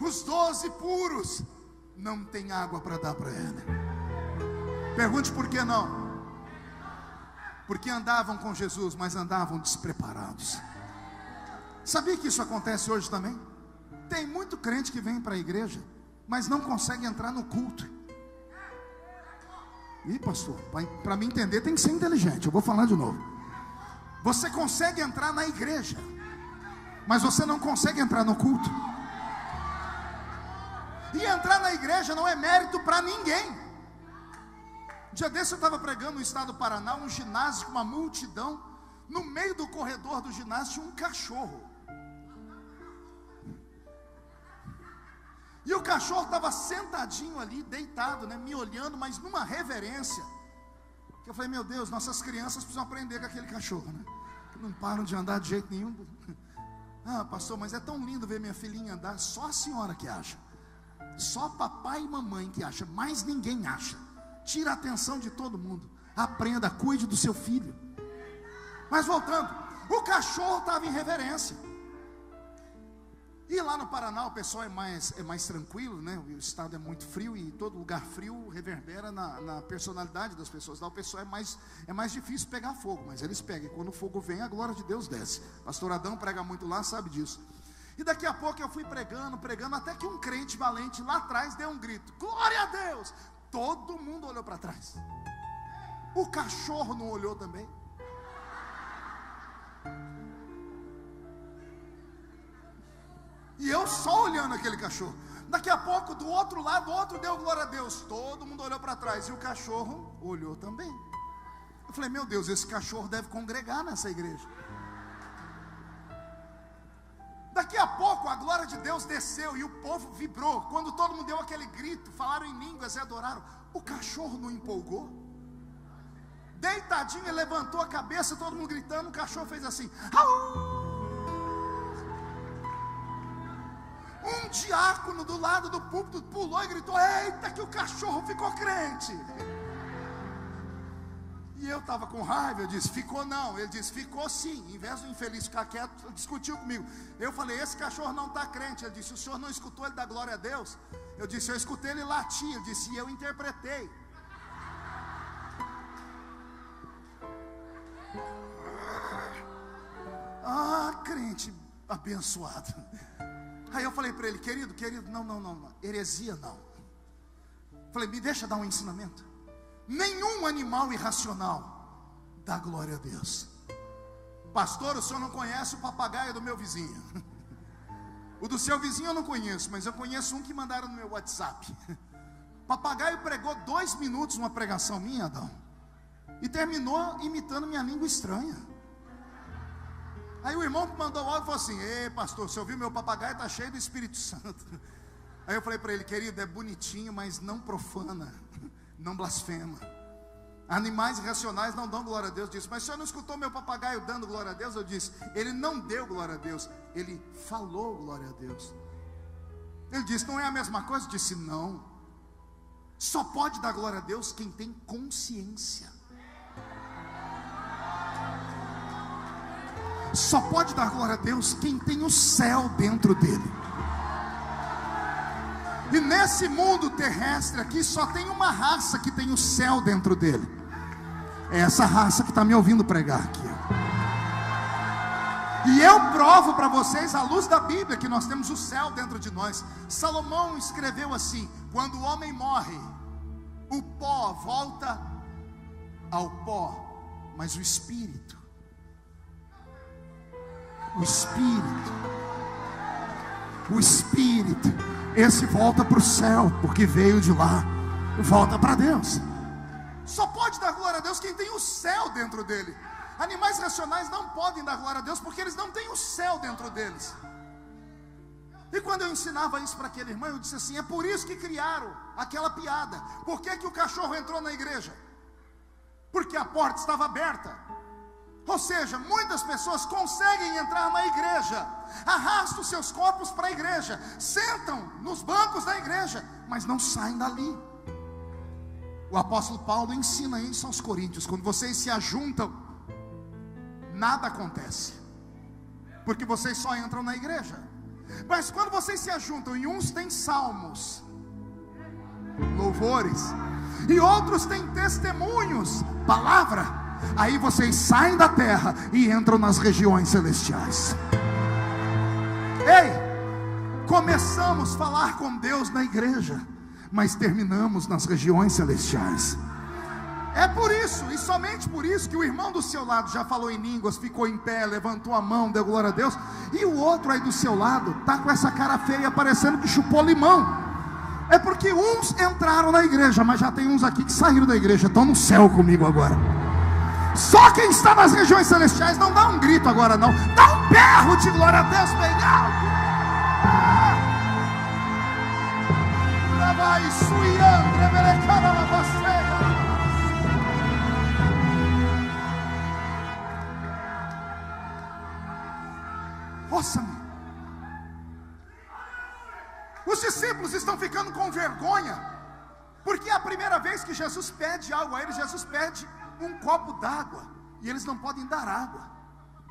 os 12 puros, não tem água para dar para ele. Pergunte por que não? Porque andavam com Jesus, mas andavam despreparados. Sabia que isso acontece hoje também? Tem muito crente que vem para a igreja, mas não consegue entrar no culto. Ih, pastor, para me entender tem que ser inteligente. Eu vou falar de novo. Você consegue entrar na igreja, mas você não consegue entrar no culto. E entrar na igreja não é mérito para ninguém. Um dia desse eu estava pregando no estado do Paraná, um ginásio com uma multidão. No meio do corredor do ginásio tinha um cachorro. E o cachorro estava sentadinho ali, deitado, né, me olhando, mas numa reverência. Que eu falei: meu Deus, nossas crianças precisam aprender com aquele cachorro, né? Não param de andar de jeito nenhum. Ah, pastor, mas é tão lindo ver minha filhinha andar. Só a senhora que acha. Só papai e mamãe que acha. Mais ninguém acha. Tira a atenção de todo mundo. Aprenda, cuide do seu filho. Mas voltando, o cachorro estava em reverência. E lá no Paraná o pessoal é mais tranquilo, né? O estado é muito frio e todo lugar frio reverbera na personalidade das pessoas. Lá o pessoal é mais difícil pegar fogo, mas eles pegam. E quando o fogo vem, a glória de Deus desce. Pastor Adão prega muito lá, sabe disso. E daqui a pouco eu fui pregando, até que um crente valente lá atrás deu um grito: glória a Deus! Todo mundo olhou para trás. O cachorro não olhou também? E eu só olhando aquele cachorro. Daqui a pouco, do outro lado, outro deu glória a Deus. Todo mundo olhou para trás. E o cachorro olhou também. Eu falei: meu Deus, esse cachorro deve congregar nessa igreja. Daqui a pouco a glória de Deus desceu e o povo vibrou. Quando todo mundo deu aquele grito, falaram em línguas e adoraram. O cachorro não empolgou? Deitadinho, ele levantou a cabeça, todo mundo gritando. O cachorro fez assim: au! Um diácono do lado do púlpito pulou e gritou: eita, que o cachorro ficou crente. E eu estava com raiva. Eu disse: ficou não. Ele disse: ficou sim. Em vez do infeliz ficar quieto, discutiu comigo. Eu falei: esse cachorro não está crente. Ele disse: o senhor não escutou ele dar glória a Deus? Eu disse: eu escutei ele latir. Ele disse: e eu interpretei. Ah, crente abençoado. Aí eu falei para ele: querido, não, heresia não. Falei: me deixa dar um ensinamento. Nenhum animal irracional dá glória a Deus. Pastor, o senhor não conhece o papagaio do meu vizinho. O do seu vizinho eu não conheço, mas eu conheço um que mandaram no meu WhatsApp. Papagaio pregou 2 minutos uma pregação minha, Adão, e terminou imitando minha língua estranha. Aí o irmão que mandou o áudio falou assim: ei pastor, você ouviu? Meu papagaio está cheio do Espírito Santo. Aí eu falei para ele: querido, é bonitinho, mas não profana, não blasfema. Animais irracionais não dão glória a Deus. Disse: mas o senhor não escutou meu papagaio dando glória a Deus? Eu disse: ele não deu glória a Deus, ele falou glória a Deus. Ele disse: não é a mesma coisa? Eu disse: não. Só pode dar glória a Deus quem tem consciência. Só pode dar glória a Deus quem tem o céu dentro dele. E nesse mundo terrestre aqui só tem uma raça que tem o céu dentro dele. É essa raça que está me ouvindo pregar aqui. E eu provo para vocês, à luz da Bíblia, que nós temos o céu dentro de nós. Salomão escreveu assim: quando o homem morre, o pó volta ao pó, mas o Espírito, esse volta para o céu, porque veio de lá, volta para Deus. Só pode dar glória a Deus quem tem o céu dentro dele. Animais racionais não podem dar glória a Deus porque eles não têm o céu dentro deles. E quando eu ensinava isso para aquele irmão, eu disse assim: é por isso que criaram aquela piada. Por que que o cachorro entrou na igreja? Porque a porta estava aberta. Ou seja, muitas pessoas conseguem entrar na igreja, arrastam seus corpos para a igreja, sentam nos bancos da igreja, mas não saem dali. O apóstolo Paulo ensina isso aos coríntios: quando vocês se ajuntam, nada acontece, porque vocês só entram na igreja. Mas quando vocês se ajuntam, e uns têm salmos, louvores, e outros têm testemunhos, palavra, aí vocês saem da terra e entram nas regiões celestiais. Ei, começamos a falar com Deus na igreja, mas terminamos nas regiões celestiais. É por isso, e somente por isso, que o irmão do seu lado já falou em línguas, ficou em pé, levantou a mão, deu glória a Deus, e o outro aí do seu lado está com essa cara feia, parecendo que chupou limão. É porque uns entraram na igreja, mas já tem uns aqui que saíram da igreja, estão no céu comigo agora. Só quem está nas regiões celestiais não dá um grito agora não, dá um berro de glória a Deus bem alto. Ouça-me. Os discípulos estão ficando com vergonha, porque é a primeira vez que Jesus pede algo a eles. Jesus pede um copo d'água, e eles não podem dar água.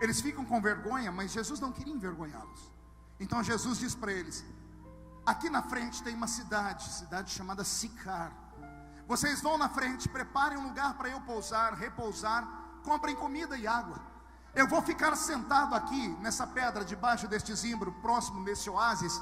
Eles ficam com vergonha, mas Jesus não queria envergonhá-los. Então Jesus diz para eles: aqui na frente tem uma cidade chamada Sicar. Vocês vão na frente, preparem um lugar para eu repousar, comprem comida e água. Eu vou ficar sentado aqui nessa pedra, debaixo deste zimbro, próximo desse oásis,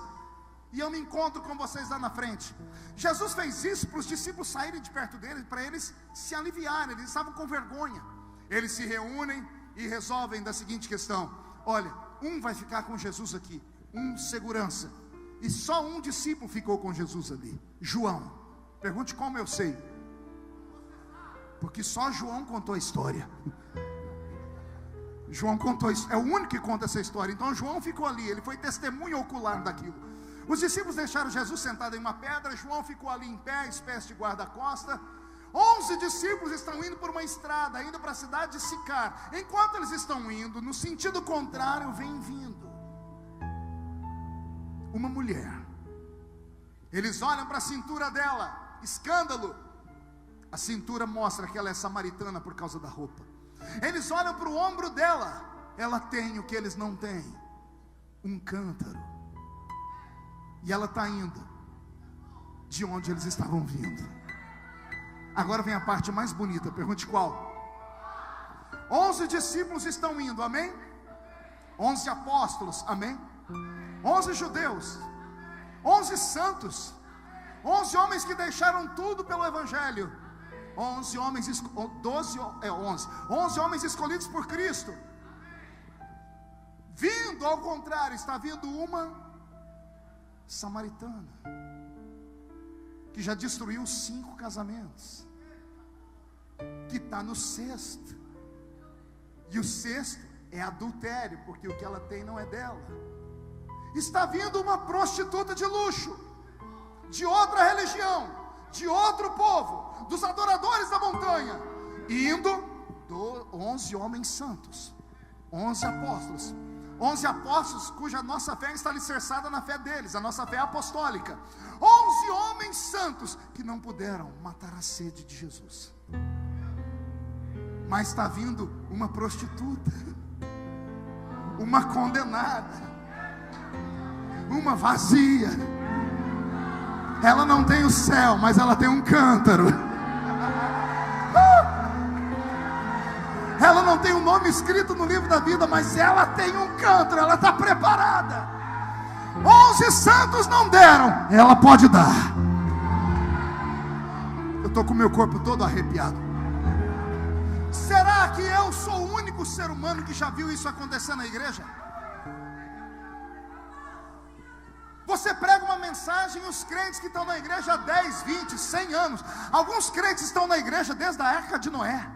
e eu me encontro com vocês lá na frente. Jesus fez isso para os discípulos saírem de perto dele, para eles se aliviarem. Eles estavam com vergonha. Eles se reúnem e resolvem da seguinte questão: olha, um vai ficar com Jesus aqui, um segurança, e só um discípulo ficou com Jesus ali, João. Pergunte como eu sei, porque só João contou a história. João contou isso, é o único que conta essa história. Então João ficou ali, ele foi testemunha ocular daquilo. Os discípulos deixaram Jesus sentado em uma pedra, João ficou ali em pé, espécie de guarda-costa. 11 discípulos estão indo por uma estrada, indo para a cidade de Sicar. Enquanto eles estão indo, no sentido contrário, vem vindo uma mulher. Eles olham para a cintura dela, escândalo. A cintura mostra que ela é samaritana por causa da roupa. Eles olham para o ombro dela, ela tem o que eles não têm, um cântaro. E ela está indo de onde eles estavam vindo. Agora vem a parte mais bonita, pergunte qual? 11 discípulos estão indo, amém? 11 apóstolos, amém? 11 judeus, 11 santos, 11 homens que deixaram tudo pelo Evangelho, 11 homens escolhidos por Cristo. Vindo, ao contrário, está vindo uma samaritana, que já destruiu 5 casamentos, que está no 6º, e o 6º é adultério, porque o que ela tem não é dela. Está vindo uma prostituta de luxo, de outra religião, de outro povo, dos adoradores da montanha, indo 11 homens santos, 11 apóstolos, 11 apóstolos cuja nossa fé está alicerçada na fé deles, a nossa fé é apostólica. 11 homens santos que não puderam matar a sede de Jesus. Mas está vindo uma prostituta, uma condenada, uma vazia. Ela não tem o céu, mas ela tem um cântaro. Ela não tem o nome escrito no livro da vida, mas ela tem um cântaro, ela está preparada. 11 santos não deram, ela pode dar. Eu estou com o meu corpo todo arrepiado. Será que eu sou o único ser humano que já viu isso acontecer na igreja? Você prega uma mensagem e os crentes que estão na igreja há 10, 20, 100 anos, alguns crentes estão na igreja desde a época de Noé.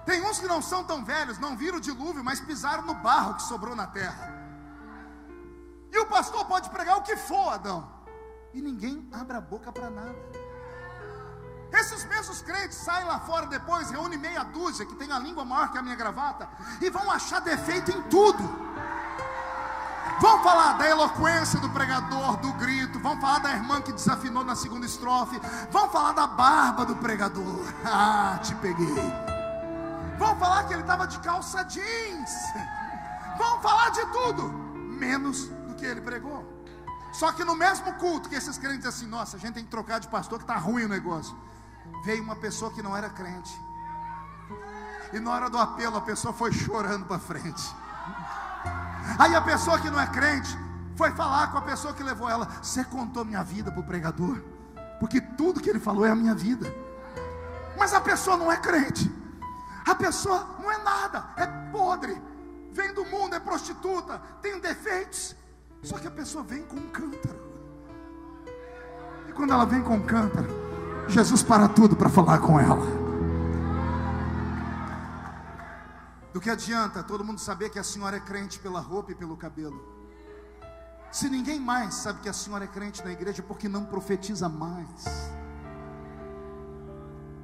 Tem uns que não são tão velhos, não viram o dilúvio, mas pisaram no barro que sobrou na terra. E o pastor pode pregar o que for, Adão, e ninguém abre a boca para nada. Esses mesmos crentes saem lá fora depois, reúnem meia dúzia que tem a língua maior que a minha gravata, e vão achar defeito em tudo. Vão falar da eloquência do pregador, do grito, vão falar da irmã que desafinou na segunda estrofe, vão falar da barba do pregador. Ah, te peguei. Vão falar que ele estava de calça jeans. Vão falar de tudo, menos do que ele pregou. Só que no mesmo culto que esses crentes dizem assim: nossa, a gente tem que trocar de pastor que está ruim o negócio, veio uma pessoa que não era crente, e na hora do apelo a pessoa foi chorando para frente. Aí a pessoa que não é crente foi falar com a pessoa que levou ela: você contou minha vida para o pregador? Porque tudo que ele falou é a minha vida. Mas a pessoa não é crente, a pessoa não é nada, é podre, vem do mundo, é prostituta, tem defeitos. Só que a pessoa vem com um cântaro, e quando ela vem com um cântaro, Jesus para tudo para falar com ela. Do que adianta todo mundo saber que a senhora é crente pela roupa e pelo cabelo, se ninguém mais sabe que a senhora é crente na igreja? Porque não profetiza mais,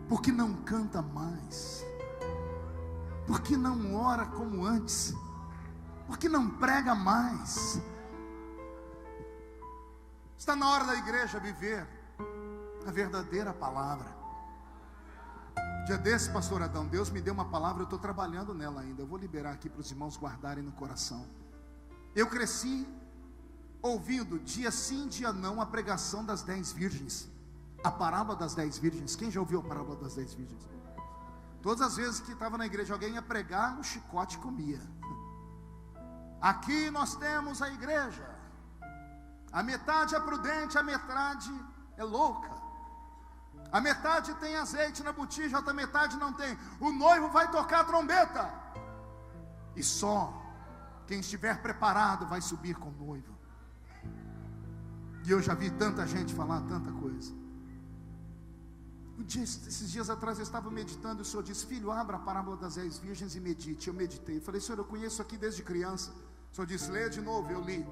porque não canta mais, porque não ora como antes, porque não prega mais. Está na hora da igreja viver a verdadeira palavra. Dia desse, pastor Adão, Deus me deu uma palavra, eu estou trabalhando nela ainda. Eu vou liberar aqui para os irmãos guardarem no coração. Eu cresci ouvindo dia sim, dia não a pregação das 10 virgens, a parábola das 10 virgens. Quem já ouviu a parábola das 10 virgens? Todas as vezes que estava na igreja alguém ia pregar, o chicote comia. Aqui nós temos a igreja, a metade é prudente, a metade é louca, a metade tem azeite na botija, a outra metade não tem. O noivo vai tocar a trombeta, e só quem estiver preparado vai subir com o noivo. E eu já vi tanta gente falar tanta coisa. Esses dias atrás eu estava meditando, e o Senhor disse: filho, abra a parábola das 10 virgens e medite. Eu meditei, eu falei: Senhor, eu conheço isso aqui desde criança. O Senhor disse: leia de novo. Eu li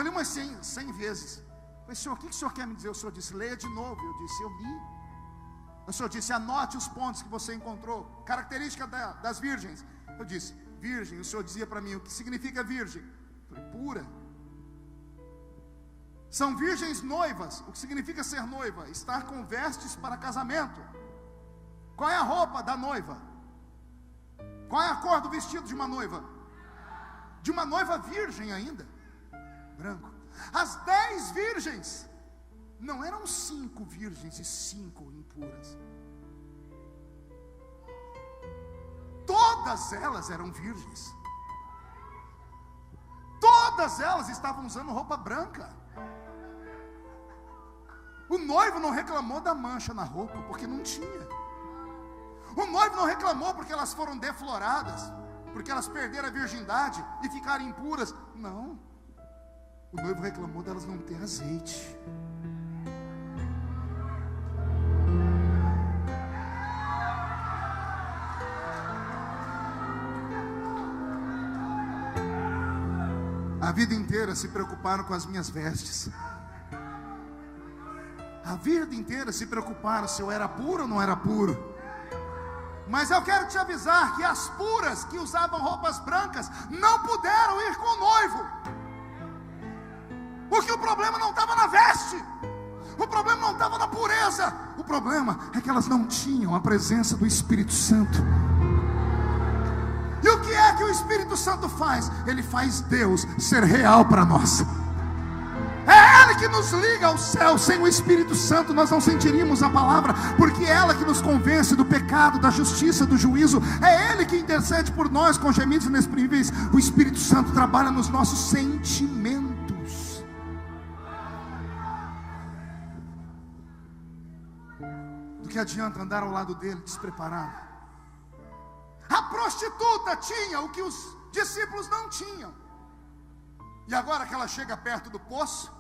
umas 100 vezes. Eu falei: Senhor, o que o Senhor quer me dizer? O Senhor disse: leia de novo. Eu disse: eu li. O Senhor disse: anote os pontos que você encontrou, característica das virgens. Eu disse: virgem. O Senhor dizia para mim: o que significa virgem? Eu falei: pura. São virgens noivas. O que significa ser noiva? Estar com vestes para casamento. Qual é a roupa da noiva? Qual é a cor do vestido de uma noiva? De uma noiva virgem ainda, branco. As 10 virgens não eram 5 virgens e 5 impuras. Todas elas eram virgens. Todas Todas elas estavam usando roupa branca. O noivo não reclamou da mancha na roupa, porque não tinha. O noivo não reclamou porque elas foram defloradas, porque elas perderam a virgindade e ficaram impuras. Não. O noivo reclamou delas não ter azeite. A vida inteira se preocuparam com as minhas vestes. A vida inteira se preocuparam se eu era puro ou não era puro. Mas eu quero te avisar que as puras que usavam roupas brancas não puderam ir com o noivo. Porque o problema não estava na veste. O problema não estava na pureza. O problema é que elas não tinham a presença do Espírito Santo. E o que é que o Espírito Santo faz? Ele faz Deus ser real para nós. É Ele que nos liga ao céu. Sem o Espírito Santo nós não sentiríamos a palavra, porque é ela que nos convence do pecado, da justiça, do juízo. É Ele que intercede por nós com gemidos inexprimíveis. O Espírito Santo trabalha nos nossos sentimentos. Do que adianta andar ao lado dele despreparado? A prostituta tinha o que os discípulos não tinham. E agora que ela chega perto do poço,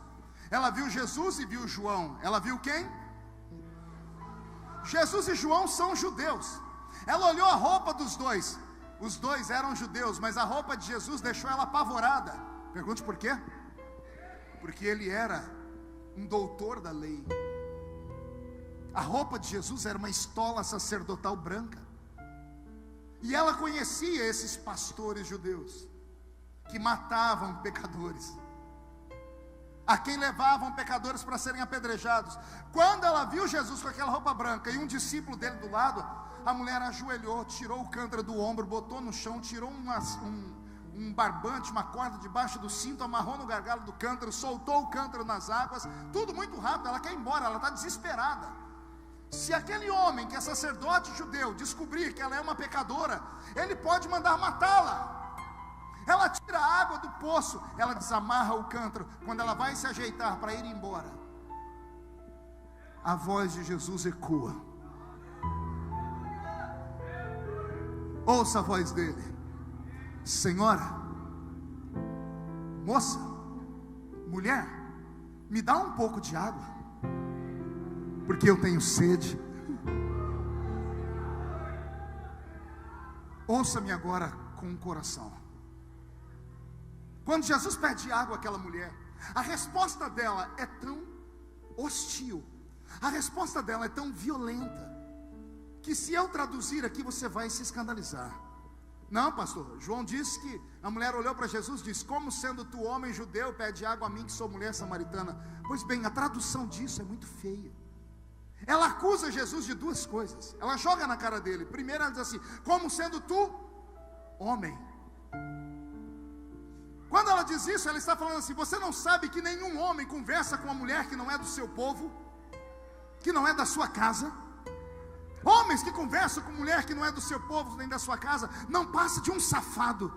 ela viu Jesus e viu João. Ela viu quem? Jesus e João são judeus. Ela olhou a roupa dos dois. Os dois eram judeus, mas a roupa de Jesus deixou ela apavorada. Pergunte por quê? Porque ele era um doutor da lei. A roupa de Jesus era uma estola sacerdotal branca. E ela conhecia esses pastores judeus que matavam pecadores, a quem levavam pecadores para serem apedrejados. Quando ela viu Jesus com aquela roupa branca e um discípulo dele do lado, a mulher ajoelhou, tirou o cântaro do ombro, botou no chão, tirou um barbante, uma corda debaixo do cinto, amarrou no gargalo do cântaro, soltou o cântaro nas águas. Tudo muito rápido. Ela quer ir embora, ela está desesperada. Se aquele homem que é sacerdote judeu descobrir que ela é uma pecadora, ele pode mandar matá-la. Ela tira a água do poço, ela desamarra o cântaro. Quando ela vai se ajeitar para ir embora, a voz de Jesus ecoa. Ouça a voz dele: Senhora, moça, mulher, me dá um pouco de água, porque eu tenho sede. Ouça-me agora com o coração. Quando Jesus pede água àquela mulher, a resposta dela é tão hostil, a resposta dela é tão violenta, que se eu traduzir aqui você vai se escandalizar. Não, pastor, João disse que a mulher olhou para Jesus e disse: como sendo tu homem judeu, pede água a mim que sou mulher samaritana? Pois bem, a tradução disso é muito feia. Ela acusa Jesus de duas coisas. Ela joga na cara dele. Primeiro ela diz assim: como sendo tu homem. Quando ela diz isso, ela está falando assim: você não sabe que nenhum homem conversa com uma mulher que não é do seu povo, que não é da sua casa? Homens que conversam com mulher que não é do seu povo, nem da sua casa, não passa de um safado.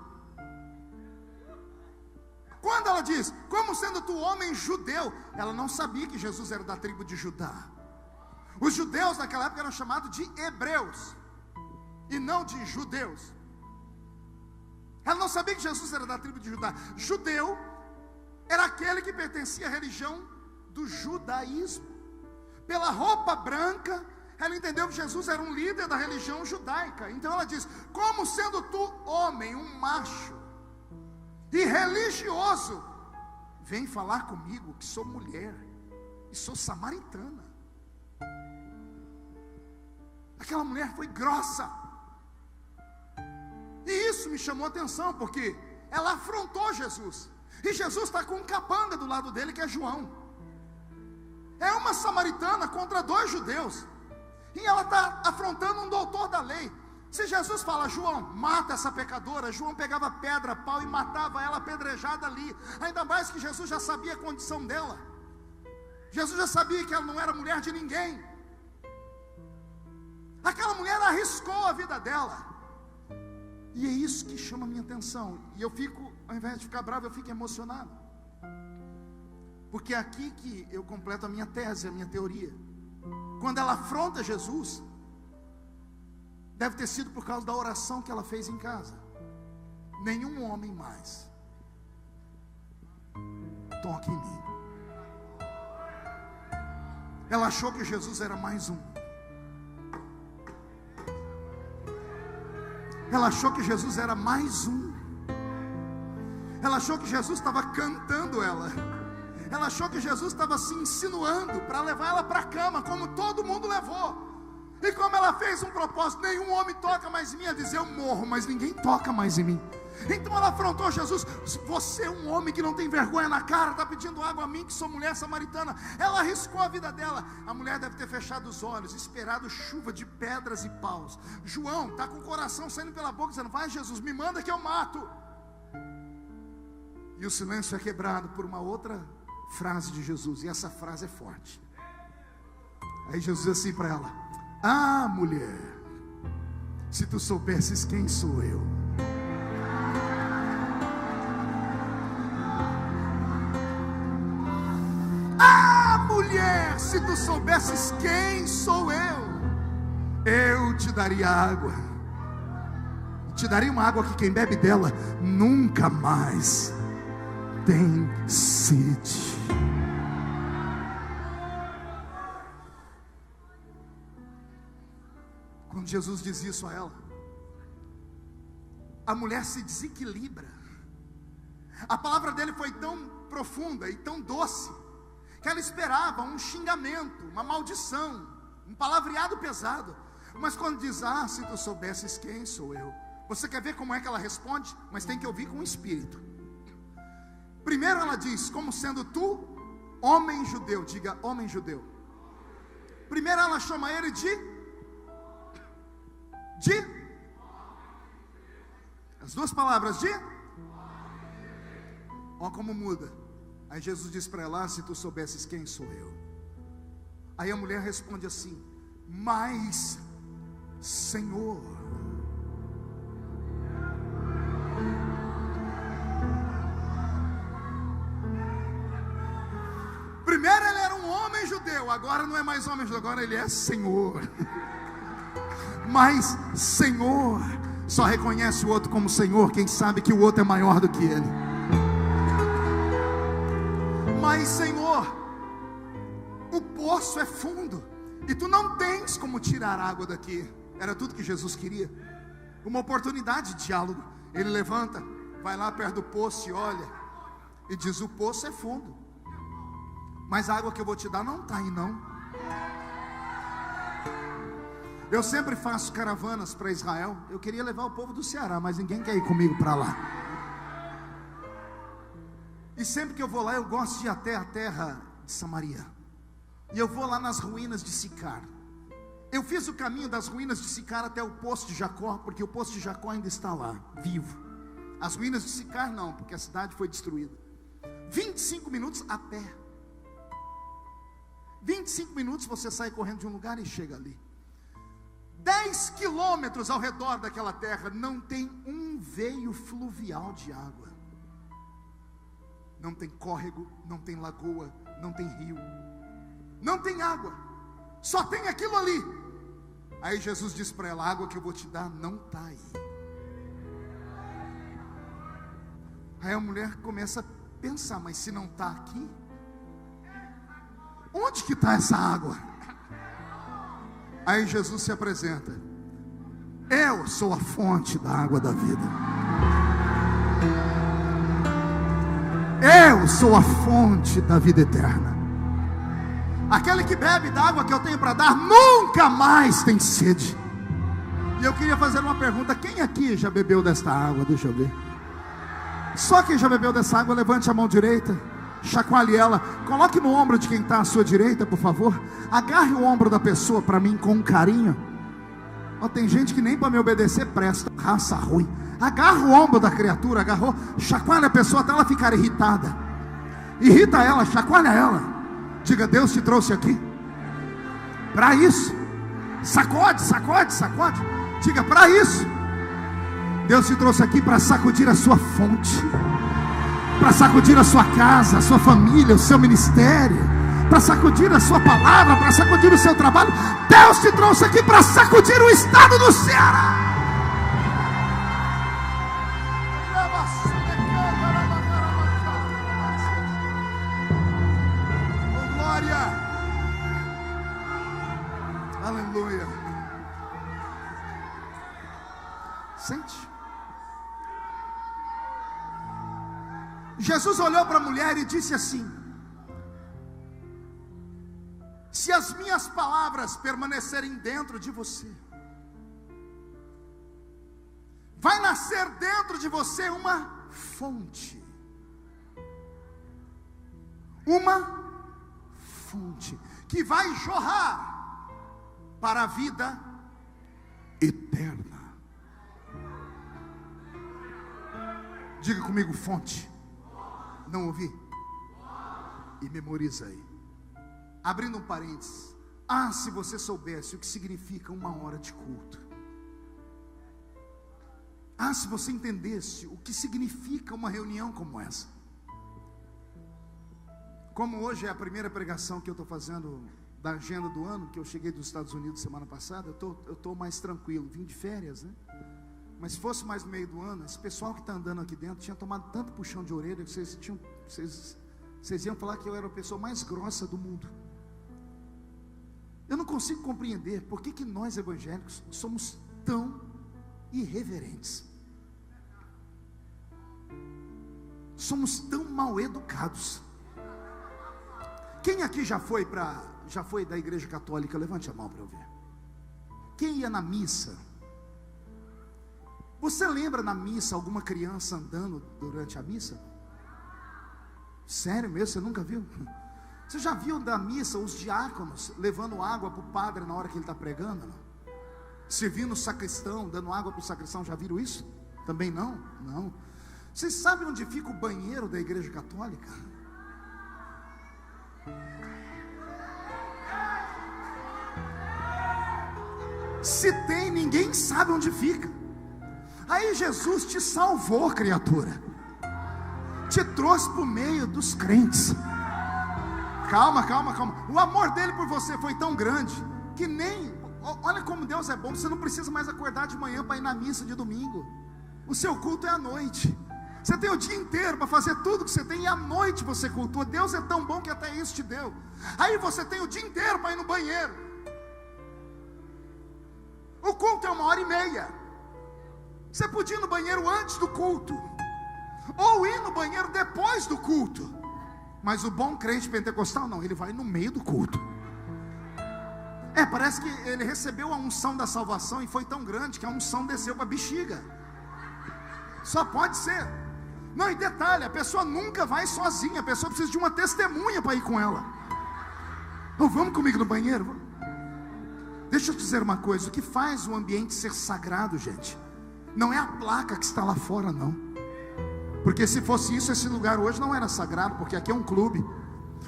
Quando ela diz, como sendo tu homem judeu, ela não sabia que Jesus era da tribo de Judá. Os judeus naquela época eram chamados de hebreus, e não de judeus. Ela não sabia que Jesus era da tribo de Judá. Judeu era aquele que pertencia à religião do judaísmo. Pela roupa branca, ela entendeu que Jesus era um líder da religião judaica. Então ela diz: como sendo tu homem, um macho e religioso, vem falar comigo que sou mulher e sou samaritana. Aquela mulher foi grossa. E isso me chamou a atenção, porque ela afrontou Jesus. E Jesus está com um capanga do lado dele, que é João. É uma samaritana contra dois judeus. E ela está afrontando um doutor da lei. Se Jesus fala: João, mata essa pecadora, João pegava pedra, pau e matava ela apedrejada ali. Ainda mais que Jesus já sabia a condição dela. Jesus já sabia que ela não era mulher de ninguém. Aquela mulher arriscou a vida dela. E é isso que chama a minha atenção. E eu fico Ao invés de ficar bravo, eu fico emocionado. Porque é aqui que eu completo a minha tese, a minha teoria. Quando ela afronta Jesus, deve ter sido por causa da oração que ela fez em casa. Nenhum homem mais toque em mim. Ela achou que Jesus era mais um. Ela achou que Jesus era mais um. Ela achou que Jesus estava cantando ela. Ela achou que Jesus estava se insinuando para levar ela para a cama, como todo mundo levou. E como ela fez um propósito: nenhum homem toca mais em mim. Ela dizia: eu morro, mas ninguém toca mais em mim. Então ela afrontou Jesus: você é um homem que não tem vergonha na cara, está pedindo água a mim, que sou mulher samaritana. Ela arriscou a vida dela. A mulher deve ter fechado os olhos, esperado chuva de pedras e paus. João está com o coração saindo pela boca, dizendo: vai Jesus, me manda que eu mato. E o silêncio é quebrado por uma outra frase de Jesus, e essa frase é forte. Aí Jesus diz assim para ela: ah, mulher, se tu soubesses quem sou eu. Ah, mulher, se tu soubesses quem sou eu te daria água. Te daria uma água que quem bebe dela nunca mais tem sede. Quando Jesus diz isso a ela, a mulher se desequilibra. A palavra dele foi tão profunda e tão doce, que ela esperava um xingamento, uma maldição, um palavreado pesado. Mas quando diz: ah, se tu soubesses quem sou eu. Você quer ver como é que ela responde? Mas tem que ouvir com o espírito. Primeiro ela diz: como sendo tu homem judeu. Diga: homem judeu. Primeiro ela chama ele de as duas palavras de. Olha como muda. Aí Jesus diz para ela: se tu soubesses quem sou eu. Aí a mulher responde assim: mas Senhor. Primeiro ele era um homem judeu, agora não é mais homem judeu, agora ele é Senhor. Mas Senhor, só reconhece o outro como Senhor quem sabe que o outro é maior do que ele. Mas Senhor, o poço é fundo e tu não tens como tirar água daqui. Era tudo que Jesus queria, uma oportunidade de diálogo. Ele levanta, vai lá perto do poço e olha, e diz: o poço é fundo, mas a água que eu vou te dar não está aí não. Eu sempre faço caravanas para Israel. Eu queria levar o povo do Ceará, mas ninguém quer ir comigo para lá. E sempre que eu vou lá, eu gosto de ir até a terra de Samaria. E eu vou lá nas ruínas de Sicar. Eu fiz o caminho das ruínas de Sicar até o poço de Jacó, porque o poço de Jacó ainda está lá, vivo. As ruínas de Sicar não, porque a cidade foi destruída. 25 minutos a pé. 25 minutos você sai correndo de um lugar e chega ali. 10 quilômetros ao redor daquela terra não tem um veio fluvial de água. Não tem córrego, não tem lagoa, não tem rio, não tem água, só tem aquilo ali. Aí Jesus diz para ela: a água que eu vou te dar não está aí. Aí a mulher começa a pensar: mas se não está aqui, onde que está essa água? Aí Jesus se apresenta: eu sou a fonte da água da vida. Eu sou a fonte da vida eterna. Aquele que bebe da água que eu tenho para dar nunca mais tem sede. E eu queria fazer uma pergunta: quem aqui já bebeu desta água? Deixa eu ver. Só quem já bebeu dessa água, levante a mão direita, chacoalhe ela, coloque no ombro de quem está à sua direita, por favor. Agarre o ombro da pessoa para mim com carinho. Oh, tem gente que nem para me obedecer presta, raça ruim. Agarra o ombro da criatura, agarrou, chacoalha a pessoa até ela ficar irritada. Irrita ela, chacoalha ela. Diga: Deus te trouxe aqui para isso. Sacode, sacode, sacode. Diga: para isso. Deus te trouxe aqui para sacudir a sua fonte. para sacudir a sua casa, a sua família, o seu ministério, para sacudir a sua palavra, para sacudir o seu trabalho. Deus te trouxe aqui para sacudir o estado do Ceará. Oh, glória! Aleluia! Sente. Jesus olhou para a mulher e disse assim: se as minhas palavras permanecerem dentro de você, vai nascer dentro de você uma fonte. Uma fonte que vai jorrar para a vida eterna. Diga comigo, fonte. Não ouvi? E memoriza aí. Abrindo um parênteses. Ah, se você soubesse o que significa uma hora de culto. Ah, se você entendesse o que significa uma reunião como essa. Como hoje é a primeira pregação que eu estou fazendo da agenda do ano, que eu cheguei dos Estados Unidos semana passada, eu estou mais tranquilo, vim de férias, né? Mas se fosse mais no meio do ano, esse pessoal que está andando aqui dentro tinha tomado tanto puxão de orelha que vocês iam falar que eu era a pessoa mais grossa do mundo. Eu não consigo compreender por que nós evangélicos somos tão irreverentes, somos tão mal educados. Quem aqui já foi da igreja católica? Levante a mão para eu ver. Quem ia na missa? Você lembra na missa alguma criança andando durante a missa? Sério mesmo? Você nunca viu? Você já viu da missa os diáconos levando água para o padre na hora que ele está pregando? Não? Servindo o sacristão, dando água para o sacristão, já viram isso? Também não? Não. Vocês sabem onde fica o banheiro da igreja católica? Se tem, ninguém sabe onde fica. Aí Jesus te salvou, criatura, te trouxe para o meio dos crentes. Calma. O amor dele por você foi tão grande que nem, olha como Deus é bom. Você não precisa mais acordar de manhã para ir na missa de domingo. O seu culto é à noite. Você tem o dia inteiro para fazer tudo que você tem, e à noite você cultua. Deus é tão bom que até isso te deu. Aí você tem o dia inteiro para ir no banheiro. O culto é 1h30. Você podia ir no banheiro antes do culto, ou ir no banheiro depois do culto. Mas o bom crente pentecostal não, ele vai no meio do culto. Parece que ele recebeu a unção da salvação e foi tão grande que a unção desceu para a bexiga. Só pode ser. Não, e detalhe, a pessoa nunca vai sozinha. A pessoa precisa de uma testemunha para ir com ela. Vamos comigo no banheiro? Deixa eu te dizer uma coisa. O que faz o ambiente ser sagrado, gente, não é a placa que está lá fora, não. Porque se fosse isso, esse lugar hoje não era sagrado, porque aqui é um clube.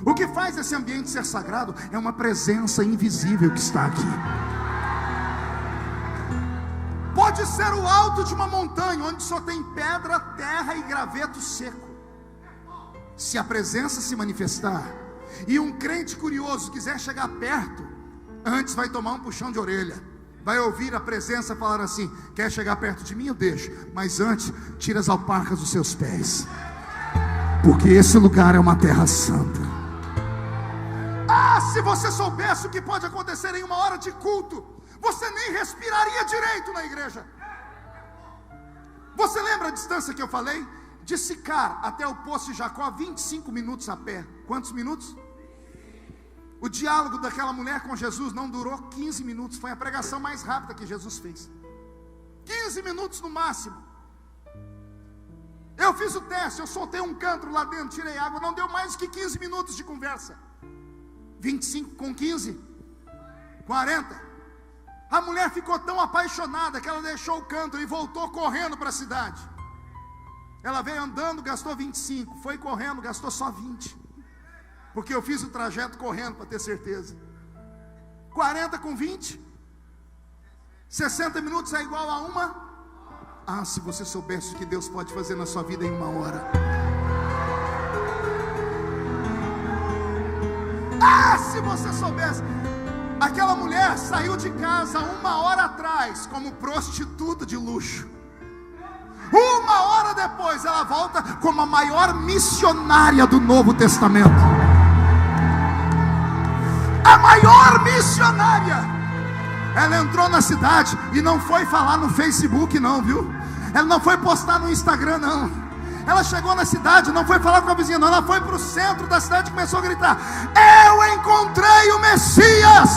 O que faz esse ambiente ser sagrado é uma presença invisível que está aqui. Pode ser o alto de uma montanha, onde só tem pedra, terra e graveto seco. Se a presença se manifestar, e um crente curioso quiser chegar perto, antes vai tomar um puxão de orelha. Vai ouvir a presença falar assim: quer chegar perto de mim? Eu deixo, mas antes, tira as alparcas dos seus pés, porque esse lugar é uma terra santa. Ah, se você soubesse o que pode acontecer em uma hora de culto, você nem respiraria direito na igreja. Você lembra a distância que eu falei? De Sicar até o Poço de Jacó, 25 minutos a pé. Quantos minutos? O diálogo daquela mulher com Jesus não durou 15 minutos. Foi a pregação mais rápida que Jesus fez. 15 minutos no máximo. Eu fiz o teste, eu soltei um cântaro lá dentro, tirei água, não deu mais que 15 minutos de conversa. 25 com 15, 40. A mulher ficou tão apaixonada que ela deixou o cântaro e voltou correndo para a cidade. Ela veio andando, gastou 25, foi correndo, gastou só 20. Porque eu fiz o trajeto correndo para ter certeza. 40 com 20, 60 minutos é igual a uma. Ah, se você soubesse o que Deus pode fazer na sua vida em uma hora. Ah, se você soubesse. Aquela mulher saiu de casa 1 hora atrás como prostituta de luxo. 1 hora depois ela volta como a maior missionária do Novo Testamento. A maior missionária. Ela entrou na cidade e não foi falar no Facebook não, viu? Ela não foi postar no Instagram não. Ela chegou na cidade, não foi falar com a vizinha não. Ela foi para o centro da cidade e começou a gritar: eu encontrei o Messias!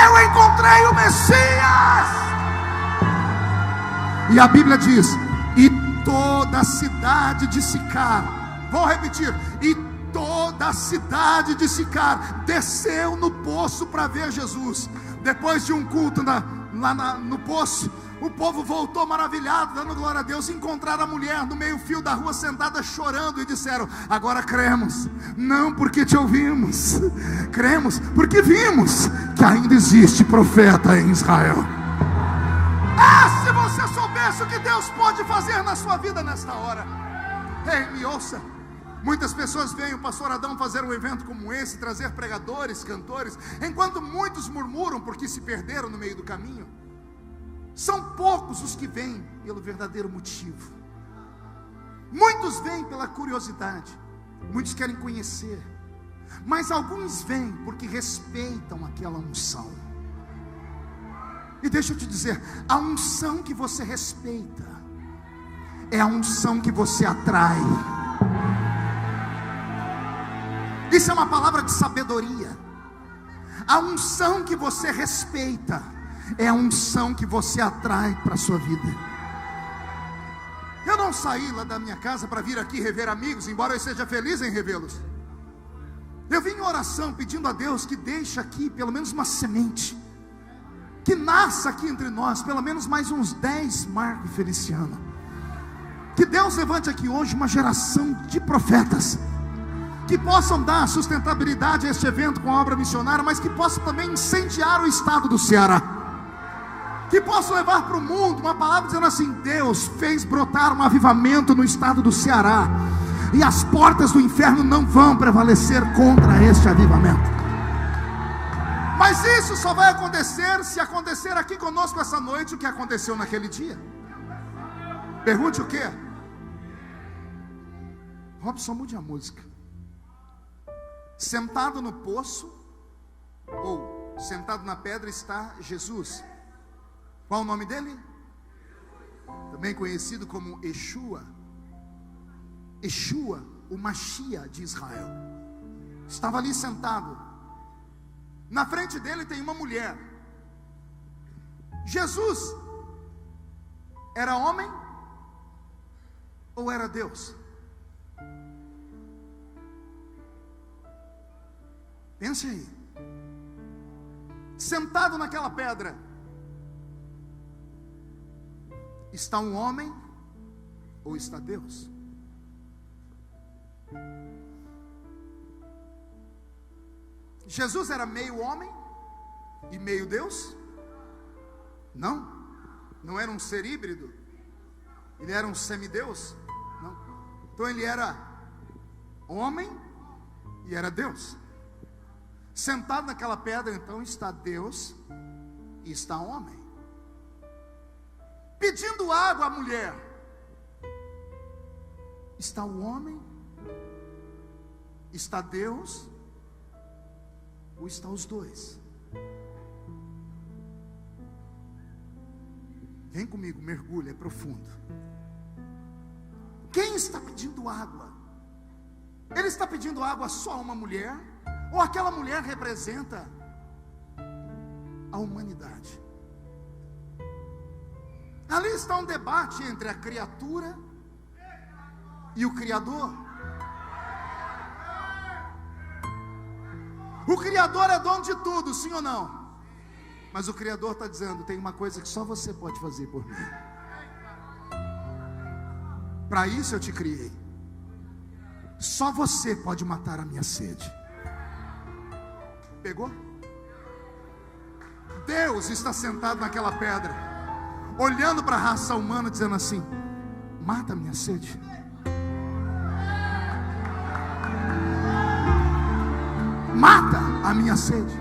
Eu encontrei o Messias! E a Bíblia diz: e toda a cidade de Sicar, vou repetir, e toda a cidade de Sicar desceu no poço para ver Jesus. Depois de um culto lá no poço, o povo voltou maravilhado, dando glória a Deus. Encontraram a mulher no meio fio da rua, sentada chorando, e disseram: agora cremos, não porque te ouvimos, cremos porque vimos que ainda existe profeta em Israel. Ah, se você soubesse o que Deus pode fazer na sua vida nesta hora. Ei, me ouça. Muitas pessoas veem o pastor Adão fazer um evento como esse, trazer pregadores, cantores, enquanto muitos murmuram porque se perderam no meio do caminho. São poucos os que vêm pelo verdadeiro motivo. Muitos vêm pela curiosidade, muitos querem conhecer, mas alguns vêm porque respeitam aquela unção. E deixa eu te dizer, a unção que você respeita é a unção que você atrai. Isso é uma palavra de sabedoria. A unção que você respeita é a unção que você atrai para a sua vida. Eu não saí lá da minha casa para vir aqui rever amigos, embora eu seja feliz em revê-los. Eu vim em oração pedindo a Deus que deixe aqui pelo menos uma semente, que nasça aqui entre nós pelo menos mais uns 10 Marco Feliciano. Que Deus levante aqui hoje uma geração de profetas, que possam dar sustentabilidade a este evento com a obra missionária, mas que possam também incendiar o estado do Ceará, que possam levar para o mundo uma palavra dizendo assim: Deus fez brotar um avivamento no estado do Ceará, e as portas do inferno não vão prevalecer contra este avivamento. Mas isso só vai acontecer se acontecer aqui conosco essa noite o que aconteceu naquele dia. Pergunte o quê? Robson, mude a música. Sentado no poço, ou sentado na pedra, está Jesus. Qual o nome dele? Também conhecido como Yeshua. Yeshua, o Mashiach de Israel. Estava ali sentado. Na frente dele tem uma mulher. Jesus era homem ou era Deus? Pense aí. Sentado naquela pedra está um homem ou está Deus? Jesus era meio homem e meio Deus? Não. Não era um ser híbrido? Ele era um semideus? Não. Então ele era homem e era Deus. Sentado naquela pedra então está Deus e está homem. Pedindo água à mulher, está o homem, está Deus, ou está os dois? Vem comigo, mergulha, é profundo. Quem está pedindo água? Ele está pedindo água só a uma mulher? Ou aquela mulher representa a humanidade? Ali está um debate entre a criatura e o Criador. O Criador é dono de tudo, sim ou não? Mas o Criador está dizendo: tem uma coisa que só você pode fazer por mim. Para isso eu te criei. Só você pode matar a minha sede. Pegou? Deus está sentado naquela pedra, olhando para a raça humana, dizendo assim: mata a minha sede. mata a minha sede.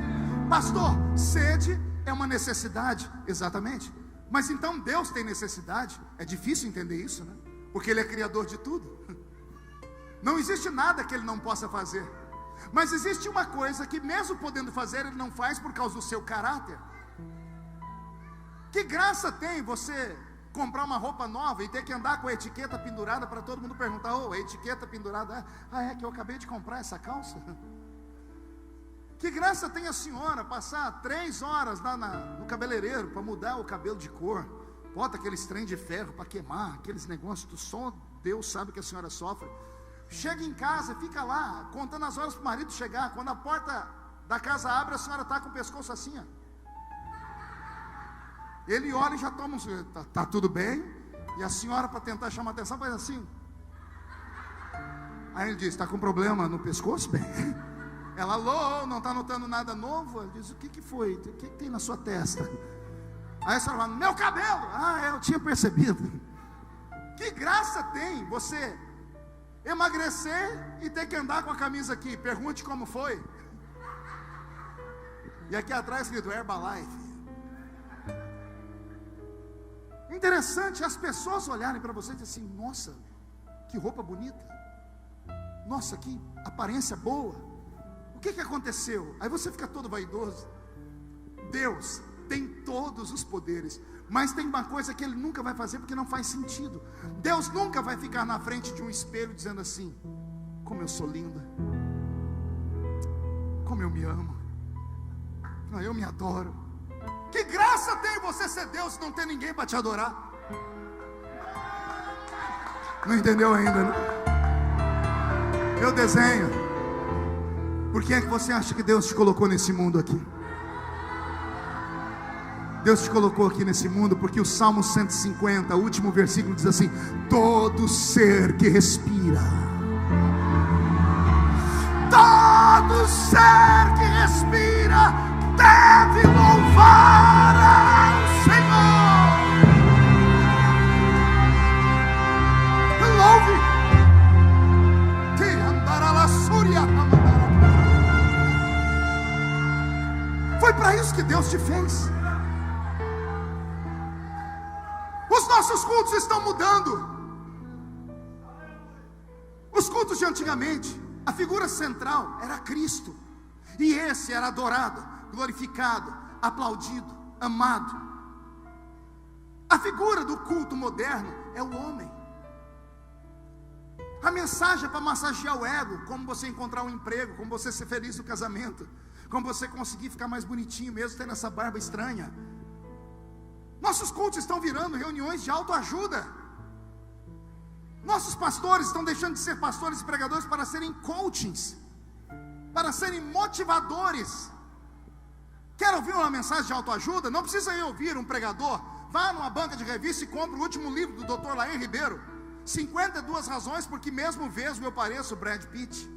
Pastor, sede é uma necessidade, exatamente. Mas então Deus tem necessidade? É difícil entender isso, né? Porque Ele é criador de tudo. Não existe nada que Ele não possa fazer. Mas existe uma coisa que mesmo podendo fazer, Ele não faz por causa do seu caráter. Que graça tem você comprar uma roupa nova e ter que andar com a etiqueta pendurada para todo mundo perguntar: oh, a etiqueta pendurada, é que eu acabei de comprar essa calça? Que graça tem a senhora passar 3 horas lá no cabeleireiro para mudar o cabelo de cor, bota aqueles trem de ferro para queimar, aqueles negócios do som, Deus sabe que a senhora sofre. Chega em casa, fica lá contando as horas para o marido chegar. Quando a porta da casa abre, a senhora está com o pescoço assim, ó. Ele olha e já toma tá tudo bem? E a senhora, para tentar chamar a atenção, faz assim. Aí ele diz: está com problema no pescoço? Bem, ela: alô, não está notando nada novo? Ele diz: o que foi? O que tem na sua testa? Aí a senhora fala: meu cabelo. Eu tinha percebido. Que graça tem você emagrecer e ter que andar com a camisa aqui? Pergunte como foi. E aqui atrás escrito Herbalife. Interessante as pessoas olharem para você e dizer assim: nossa, que roupa bonita, nossa, que aparência boa. O que aconteceu? Aí você fica todo vaidoso. Deus tem todos os poderes, mas tem uma coisa que Ele nunca vai fazer, porque não faz sentido. Deus nunca vai ficar na frente de um espelho dizendo assim: como eu sou linda, como eu me amo, eu me adoro. Que graça tem você ser Deus se não tem ninguém para te adorar? Não entendeu ainda, né? Eu desenho. Por que é que você acha que Deus te colocou nesse mundo aqui? Deus te colocou aqui nesse mundo porque o Salmo 150, o último versículo, diz assim: todo ser que respira, todo ser que respira deve louvar ao Senhor. Louve. Foi para isso que Deus te fez. Os nossos cultos estão mudando. Os cultos de antigamente, a figura central era Cristo, e esse era adorado, glorificado, aplaudido, amado. A figura do culto moderno é o homem. A mensagem é para massagear o ego, como você encontrar um emprego, como você ser feliz no casamento, como você conseguir ficar mais bonitinho mesmo tendo essa barba estranha. Nossos cultos estão virando reuniões de autoajuda. Nossos pastores estão deixando de ser pastores e pregadores para serem coachings, para serem motivadores. Quer ouvir uma mensagem de autoajuda? Não precisa ir ouvir um pregador. Vá numa banca de revista e compre o último livro do Dr. Laim Ribeiro, 52 razões porque mesmo vesgo eu pareço Brad Pitt.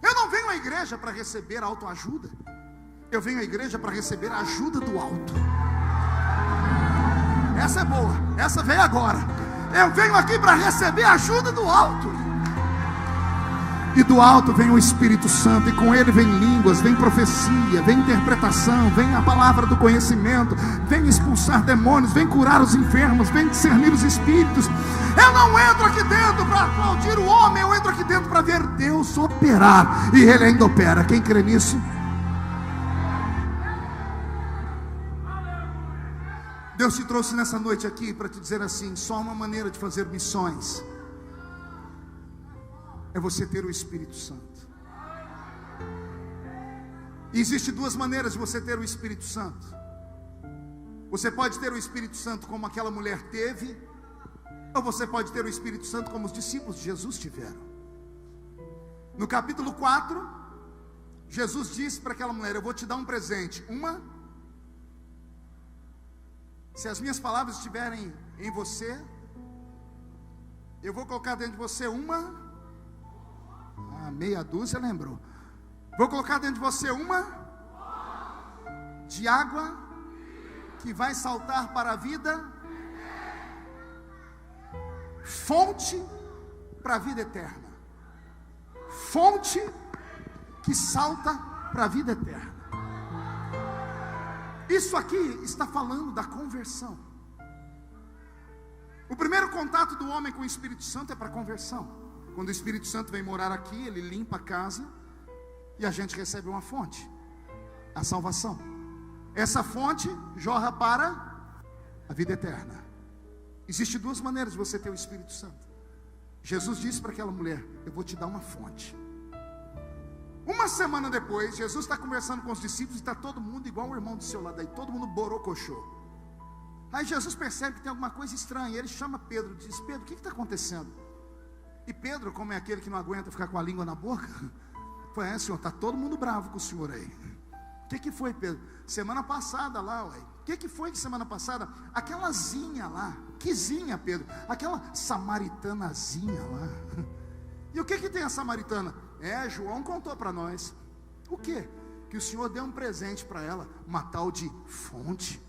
Eu não venho à igreja para receber autoajuda. Eu venho à igreja para receber a ajuda do alto. Essa é boa, essa veio agora. Eu venho aqui para receber a ajuda do alto. E do alto vem o Espírito Santo, e com ele vem línguas, vem profecia, vem interpretação, vem a palavra do conhecimento, vem expulsar demônios, vem curar os enfermos, vem discernir os espíritos. Eu não entro aqui dentro para aplaudir o homem, eu entro aqui dentro para ver Deus operar, e Ele ainda opera. Quem crê nisso? Deus te trouxe nessa noite aqui para te dizer assim: só uma maneira de fazer missões é você ter o Espírito Santo. E existe duas maneiras de você ter o Espírito Santo. Você pode ter o Espírito Santo como aquela mulher teve, ou você pode ter o Espírito Santo como os discípulos de Jesus tiveram. No capítulo 4, Jesus disse para aquela mulher: eu vou te dar um presente. Se as minhas palavras estiverem em você, eu vou colocar dentro de você meia dúzia, lembrou? Vou colocar dentro de você de água que vai saltar para a vida, fonte para a vida eterna, fonte que salta para a vida eterna. Isso aqui está falando da conversão. O primeiro contato do homem com o Espírito Santo é para conversão. Quando o Espírito Santo vem morar aqui, ele limpa a casa e a gente recebe uma fonte, a salvação. Essa fonte jorra para a vida eterna. Existem duas maneiras de você ter o Espírito Santo. Jesus disse para aquela mulher: eu vou te dar uma fonte. Uma semana depois, Jesus está conversando com os discípulos e está todo mundo igual o irmão do seu lado aí, todo mundo borocochô. Aí Jesus percebe que tem alguma coisa estranha. Ele chama Pedro e diz: Pedro, o que está acontecendo? E Pedro, como é aquele que não aguenta ficar com a língua na boca, falou: Senhor, está todo mundo bravo com o senhor aí. O que foi, Pedro? Semana passada lá, ué. O que foi que semana passada? Aquela zinha lá. Que zinha, Pedro? Aquela samaritanazinha lá. E o que tem a samaritana? João contou para nós. O quê? Que o Senhor deu um presente para ela, uma tal de fonte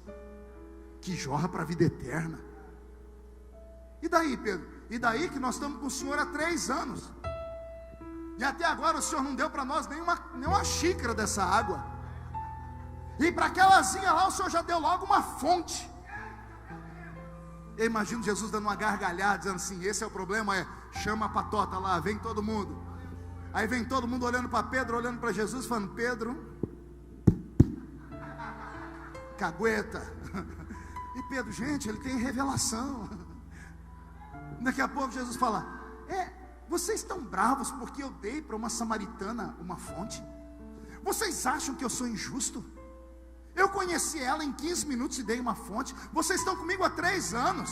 que jorra para a vida eterna. E daí, Pedro? E daí que nós estamos com o Senhor há 3 anos e até agora o Senhor não deu para nós nenhuma xícara dessa água. E para aquelazinha lá o Senhor já deu logo uma fonte. Eu imagino Jesus dando uma gargalhada, dizendo assim: esse é o problema, chama a patota lá, vem todo mundo. Aí vem todo mundo olhando para Pedro, olhando para Jesus, falando: Pedro, cagueta. E Pedro, gente, ele tem revelação. Daqui a pouco Jesus fala: vocês estão bravos porque eu dei para uma samaritana uma fonte? Vocês acham que eu sou injusto? Eu conheci ela em 15 minutos e dei uma fonte. Vocês estão comigo há 3 anos.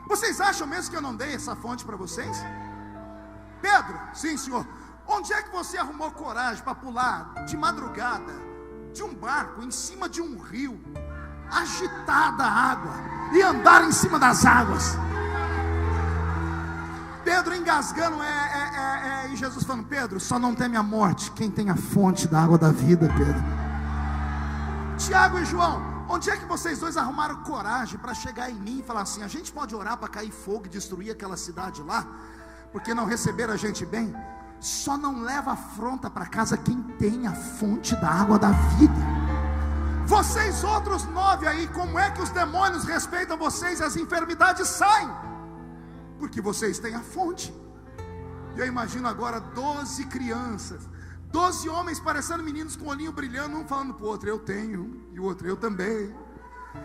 Vocês acham mesmo que eu não dei essa fonte para vocês? Pedro, sim senhor, onde é que você arrumou coragem para pular de madrugada de um barco em cima de um rio, agitada a água, e andar em cima das águas? Pedro engasgando, e Jesus falando: Pedro, só não teme a morte quem tem a fonte da água da vida, Pedro. Tiago e João, onde é que vocês dois arrumaram coragem para chegar em mim e falar assim: a gente pode orar para cair fogo e destruir aquela cidade lá, porque não receberam a gente bem? Só não leva afronta para casa quem tem a fonte da água da vida. Vocês outros 9 aí, como é que os demônios respeitam vocês e as enfermidades saem? Porque vocês têm a fonte. E eu imagino agora 12 crianças, 12 homens parecendo meninos com o olhinho brilhando, um falando para o outro: eu tenho, e o outro: eu também.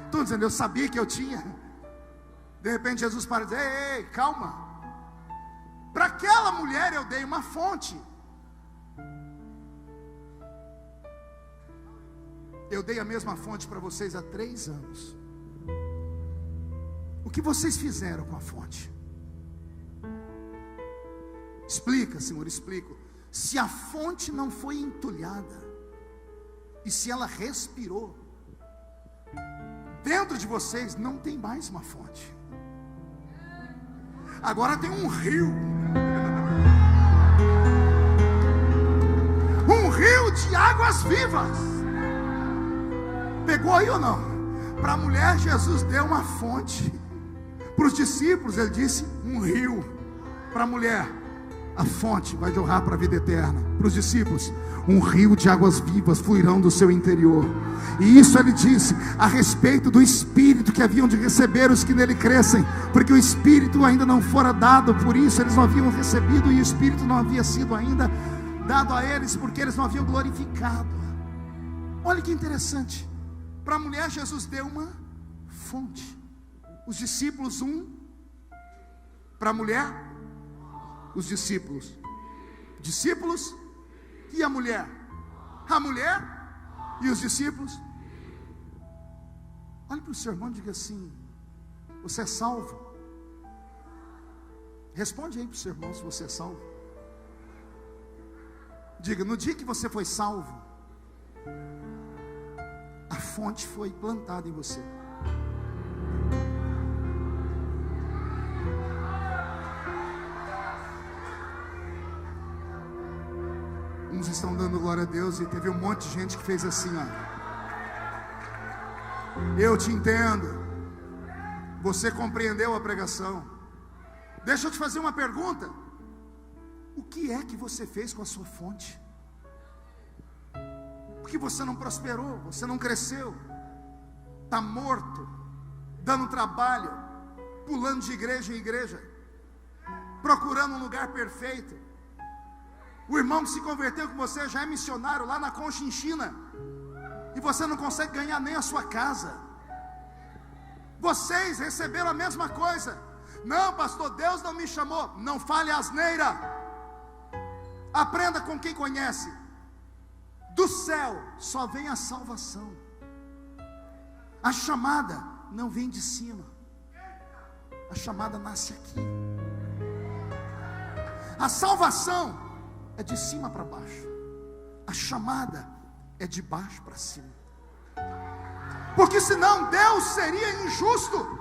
Estão dizendo: eu sabia que eu tinha. De repente Jesus para e diz: ei, calma. Para aquela mulher eu dei uma fonte. Eu dei a mesma fonte para vocês há 3 anos. O que vocês fizeram com a fonte? Explica, Senhor, explico. Se a fonte não foi entulhada, e se ela respirou, dentro de vocês não tem mais uma fonte. Agora tem um rio. Um rio de águas vivas. Pegou aí ou não? Para a mulher Jesus deu uma fonte. Para os discípulos ele disse um rio. Para a mulher, a fonte vai jorrar para a vida eterna. Para os discípulos, um rio de águas vivas fluirão do seu interior. E isso ele disse a respeito do Espírito que haviam de receber os que nele crescem, porque o Espírito ainda não fora dado, por isso eles não haviam recebido, e o Espírito não havia sido ainda dado a eles, porque eles não haviam glorificado. Olha que interessante. Para a mulher Jesus deu uma fonte. Os discípulos para a mulher, os discípulos e a mulher e os discípulos. Olhe para o seu irmão e diga assim: você é salvo? Responde aí para o seu irmão se você é salvo. Diga: no dia que você foi salvo, a fonte foi plantada em você. Uns estão dando glória a Deus, e teve um monte de gente que fez assim, ó. Eu te entendo. Você compreendeu a pregação. Deixa eu te fazer uma pergunta. O que é que você fez com a sua fonte? Porque você não prosperou, você não cresceu, está morto, dando trabalho, pulando de igreja em igreja, procurando um lugar perfeito. O irmão que se converteu com você já é missionário lá na Conchinchina, e você não consegue ganhar nem a sua casa. Vocês receberam a mesma coisa. Não, pastor, Deus não me chamou. Não fale asneira. Aprenda com quem conhece. Do céu só vem a salvação. A chamada não vem de cima. A chamada nasce aqui. A salvação é de cima para baixo. A chamada é de baixo para cima. Porque senão Deus seria injusto.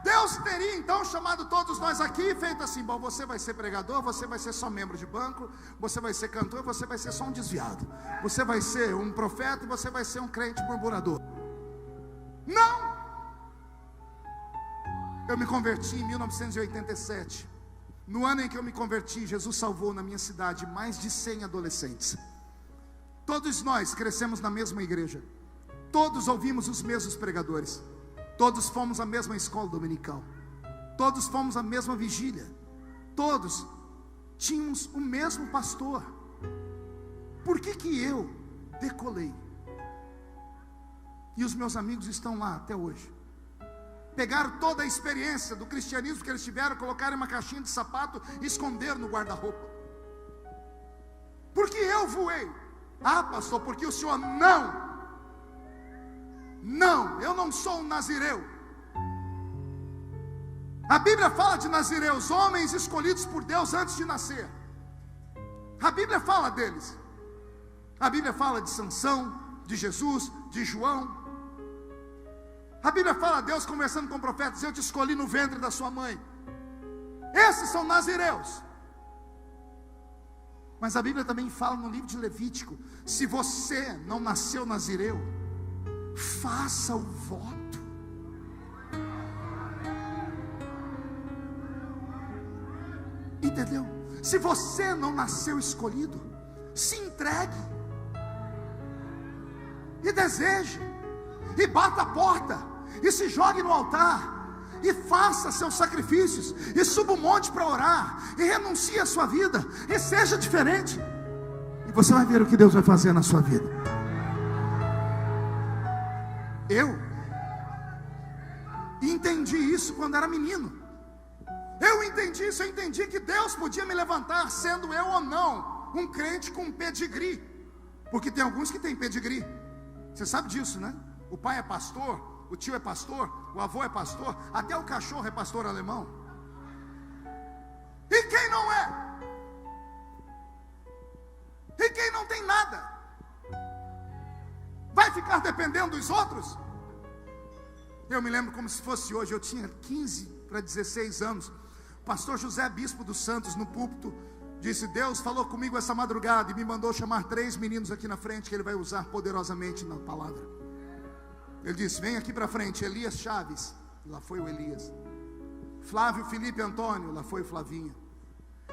Deus teria então chamado todos nós aqui e feito assim: bom, você vai ser pregador, você vai ser só membro de banco, você vai ser cantor, você vai ser só um desviado, você vai ser um profeta e você vai ser um crente murmurador. Não! Eu me converti em 1987. No ano em que eu me converti, Jesus salvou na minha cidade mais de 100 adolescentes. Todos nós crescemos na mesma igreja. Todos ouvimos os mesmos pregadores. Todos fomos à mesma escola dominical. Todos fomos à mesma vigília. Todos tínhamos o mesmo pastor. Por que eu decolei? E os meus amigos estão lá até hoje. Pegaram toda a experiência do cristianismo que eles tiveram, colocaram em uma caixinha de sapato e esconderam no guarda-roupa. Por que eu voei? Ah, pastor, porque o senhor não, eu não sou um nazireu. A Bíblia fala de nazireus, homens escolhidos por Deus antes de nascer. A Bíblia fala deles. A Bíblia fala de Sansão, de Jesus, de João. A Bíblia fala de Deus conversando com profetas: eu te escolhi no ventre da sua mãe. Esses são nazireus. Mas a Bíblia também fala no livro de Levítico: se você não nasceu nazireu, faça o voto. Entendeu? Se você não nasceu escolhido, se entregue e deseje, e bata a porta, e se jogue no altar, e faça seus sacrifícios, e suba um monte para orar, e renuncie a sua vida, e seja diferente, e você vai ver o que Deus vai fazer na sua vida. Eu entendi isso quando era menino. Eu entendi isso, eu entendi que Deus podia me levantar, sendo eu ou não um crente com pedigree. Porque tem alguns que têm pedigree. Você sabe disso, né? O pai é pastor, o tio é pastor, o avô é pastor, até o cachorro é pastor alemão. E quem não é? E quem não tem nada? Vai ficar dependendo dos outros? Eu me lembro como se fosse hoje. Eu tinha 15 para 16 anos. O pastor José Bispo dos Santos, no púlpito, disse: Deus falou comigo essa madrugada e me mandou chamar 3 meninos aqui na frente, que Ele vai usar poderosamente na palavra. Ele disse: vem aqui para frente, Elias Chaves. Lá foi o Elias. Flávio Felipe Antônio. Lá foi o Flavinho.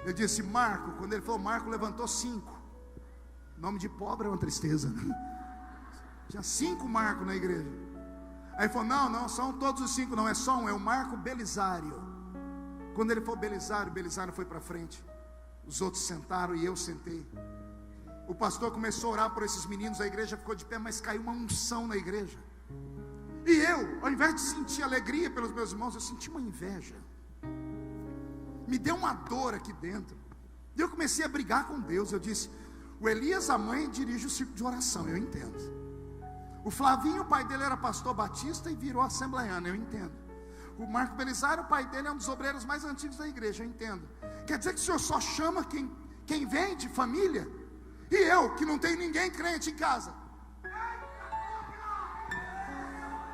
Ele disse: Marco. Quando ele falou Marco, levantou 5. Nome de pobre é uma tristeza, né? Tinha 5 Marcos na igreja. Aí ele falou: não, são todos os 5, não, é só um, é o Marco Belisário. Quando ele falou Belisário, Belisário foi para frente. Os outros sentaram e eu sentei. O pastor começou a orar por esses meninos, a igreja ficou de pé, mas caiu uma unção na igreja. E eu, ao invés de sentir alegria pelos meus irmãos, eu senti uma inveja. Me deu uma dor aqui dentro. E eu comecei a brigar com Deus. Eu disse: o Elias, a mãe, dirige o círculo de oração, eu entendo. O Flavinho, o pai dele era pastor batista e virou assembleiano, eu entendo. O Marco Belisário, o pai dele é um dos obreiros mais antigos da igreja, eu entendo. Quer dizer que o senhor só chama quem vem de família? E eu, que não tenho ninguém crente em casa,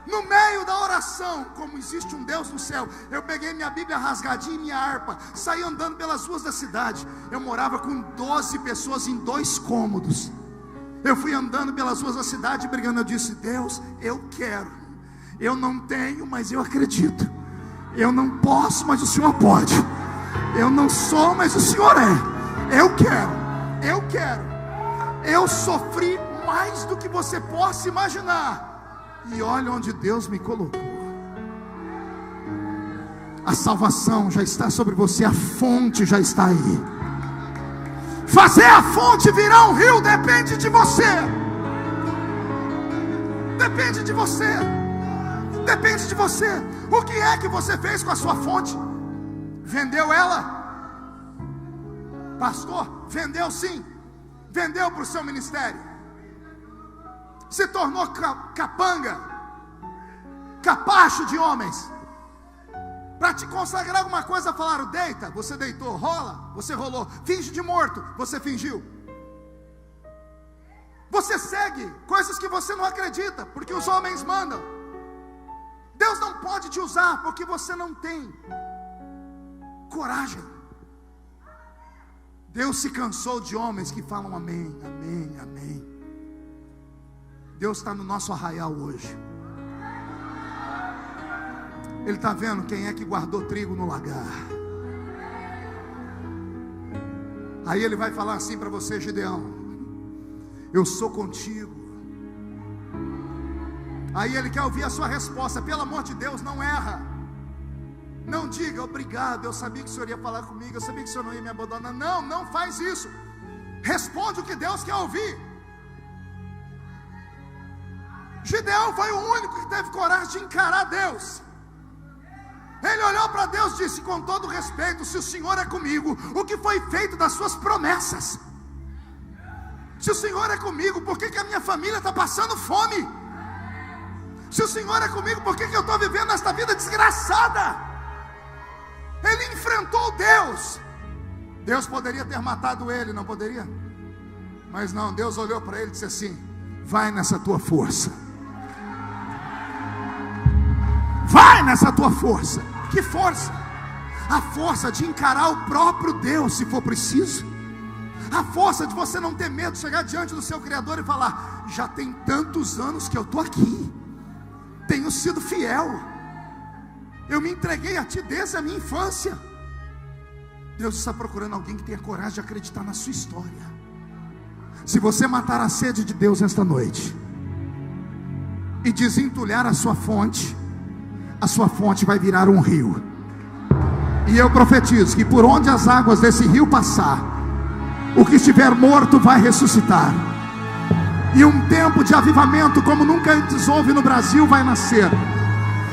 no meio da oração, como existe um Deus no céu, eu peguei minha Bíblia rasgadinha e minha harpa, saí andando pelas ruas da cidade. Eu morava com 12 pessoas em 2 cômodos. Eu fui andando pelas ruas da cidade brigando. Eu disse: Deus, eu quero. Eu não tenho, mas eu acredito. Eu não posso, mas o Senhor pode. Eu não sou, mas o Senhor é. Eu quero. Eu sofri mais do que você possa imaginar. E olha onde Deus me colocou. A salvação já está sobre você, a fonte já está aí. Fazer a fonte virar um rio depende de você. Depende de você. Depende de você. O que é que você fez com a sua fonte? Vendeu ela? Pastor, vendeu sim. Vendeu para o seu ministério. Se tornou capanga, capacho de homens. Para te consagrar alguma coisa, falaram: deita, você deitou, rola, você rolou, finge de morto, você fingiu. Você segue coisas que você não acredita, porque os homens mandam. Deus não pode te usar, porque você não tem coragem. Deus se cansou de homens que falam amém, amém, amém. Deus está no nosso arraial hoje. Ele está vendo quem é que guardou trigo no lagar. Aí ele vai falar assim para você: Gideão, eu sou contigo. Aí ele quer ouvir a sua resposta. Pelo amor de Deus, não erra. Não diga: obrigado, eu sabia que o Senhor ia falar comigo, eu sabia que o Senhor não ia me abandonar. Não, não faz isso. Responde o que Deus quer ouvir. Gideão foi o único que teve coragem de encarar Deus. Ele olhou para Deus e disse: com todo respeito, se o Senhor é comigo, o que foi feito das suas promessas? Se o Senhor é comigo, por que a minha família está passando fome? Se o Senhor é comigo, por que eu estou vivendo esta vida desgraçada? Ele enfrentou Deus. Deus poderia ter matado ele, não poderia? Mas não, Deus olhou para ele e disse assim: vai nessa tua força. Vai nessa tua força. Que força? A força de encarar o próprio Deus, se for preciso. A força de você não ter medo de chegar diante do seu Criador e falar: já tem tantos anos que eu estou aqui, tenho sido fiel, eu me entreguei a ti desde a minha infância. Deus está procurando alguém que tenha coragem de acreditar na sua história. Se você matar a sede de Deus esta noite e desentulhar a sua fonte vai virar um rio. E eu profetizo que por onde as águas desse rio passar, o que estiver morto vai ressuscitar. E um tempo de avivamento como nunca antes houve no Brasil vai nascer.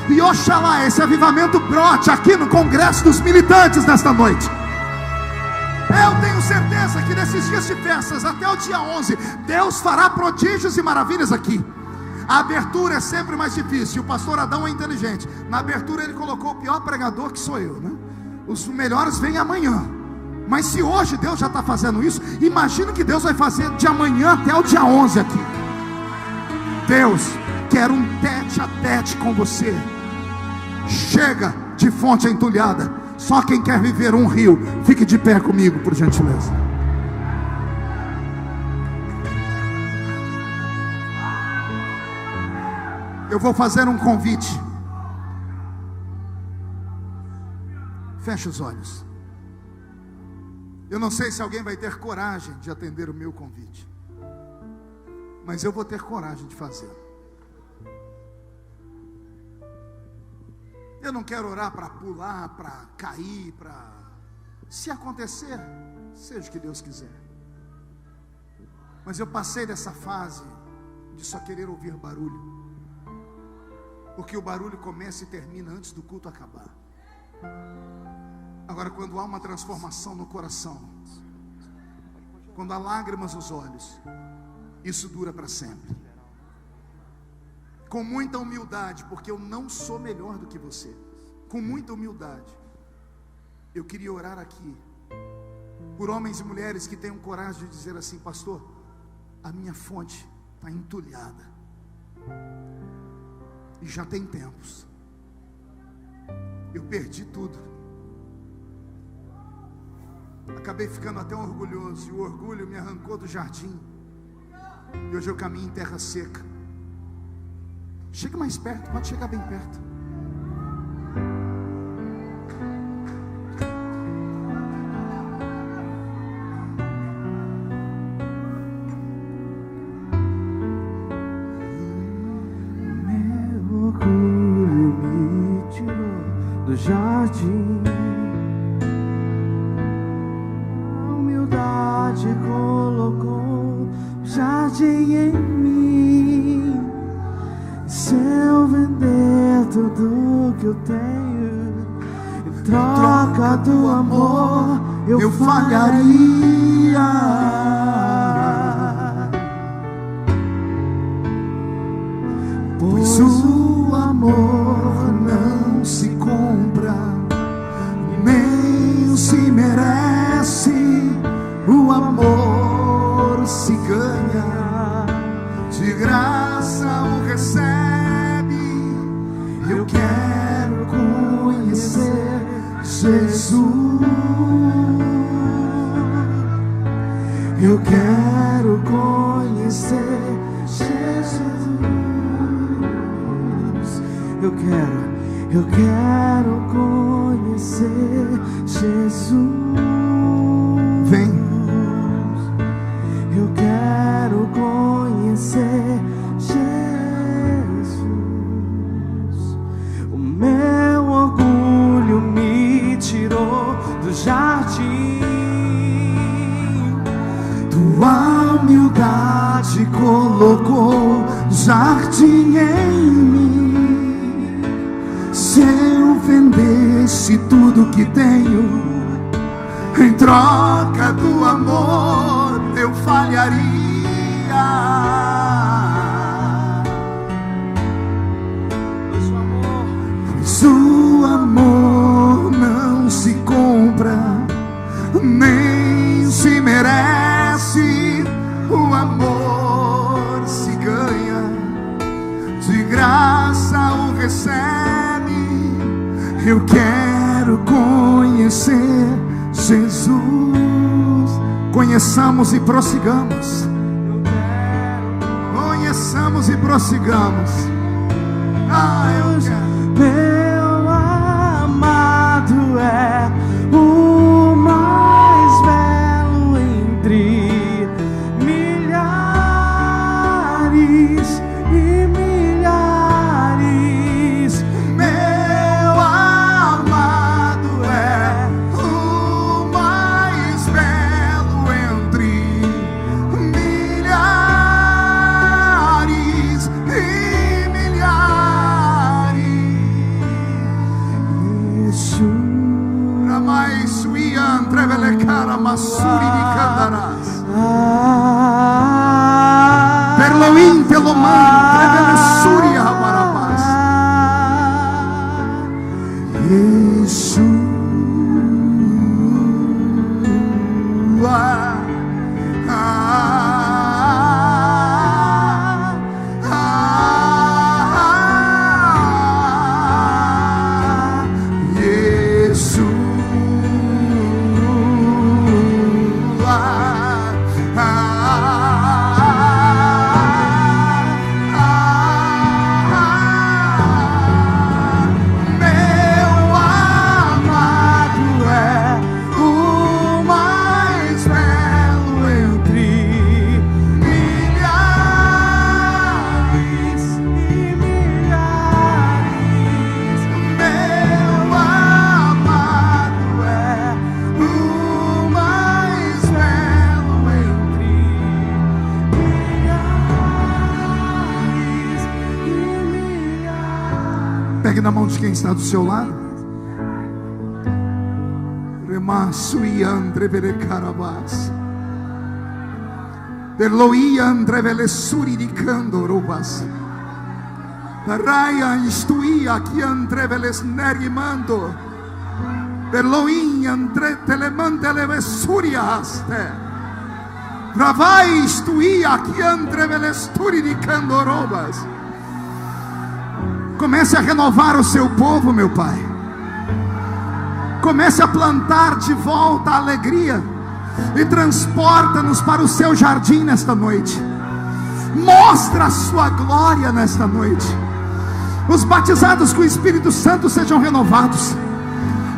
E oxalá esse avivamento brote aqui no Congresso dos Militantes nesta noite. Eu tenho certeza que nesses dias de festas, até o dia 11, Deus fará prodígios e maravilhas aqui. A abertura é sempre mais difícil. O pastor Adão é inteligente. Na abertura ele colocou o pior pregador, que sou eu, né? Os melhores vêm amanhã. Mas se hoje Deus já está fazendo isso, imagina que Deus vai fazer de amanhã até o dia 11 aqui. Deus quer um tete a tete com você. Chega de fonte entulhada. Só quem quer viver um rio, fique de pé comigo, por gentileza. Eu vou fazer um convite. Feche os olhos. Eu não sei se alguém vai ter coragem de atender o meu convite, mas eu vou ter coragem de fazer. Eu não quero orar para pular, para cair, para... Se acontecer, seja o que Deus quiser. Mas eu passei dessa fase de só querer ouvir barulho, porque o barulho começa e termina antes do culto acabar. Agora, quando há uma transformação no coração, quando há lágrimas nos olhos, isso dura para sempre. Com muita humildade, porque eu não sou melhor do que você. Com muita humildade, eu queria orar aqui por homens e mulheres que tenham coragem de dizer assim: pastor, a minha fonte está entulhada, e já tem tempos. Eu perdi tudo, acabei ficando até orgulhoso, e o orgulho me arrancou do jardim, e hoje eu caminho em terra seca. Chega mais perto, pode chegar bem perto. colocou jardim em mim. Se eu vender tudo que eu tenho em troca do amor, eu falharia. Pois o amor não se compra, nem se merece. O amor se ganha, de graça o recebe. Eu quero conhecer Jesus. Eu quero conhecer Jesus. Eu quero conhecer Jesus. Vem. Eu quero conhecer Jesus. O meu orgulho me tirou do jardim. Tua humildade colocou jardim em mim. Se eu vendesse tudo que tenho em troca do amor, eu falharia. Pois o amor não se compra, nem se merece. O amor se ganha, de graça o recebe. Eu quero conhecer Jesus. Conheçamos e prossigamos. Conheçamos e prossigamos. Eu quero. Meu amado é o mais belo entre milhares e milhares. Meu amado é o mais belo entre milhares e milhares. Ramai suia entrevele cara masuri di candarás. Perloim pelomão entrevele suria ramarabás. Pegue na mão de quem está do seu lado. Remasuia andrevele carabas. Perloia andrevele suri di candorobas. Raya istuia aqui andrevele snerimando. Perloia andre telemante leve suria aste. Ravai istuia aqui andrevele suri di candorobas. Comece a renovar o seu povo, meu Pai. Comece a plantar de volta a alegria e transporta-nos para o seu jardim nesta noite. Mostra a sua glória nesta noite. Os batizados com o Espírito Santo sejam renovados.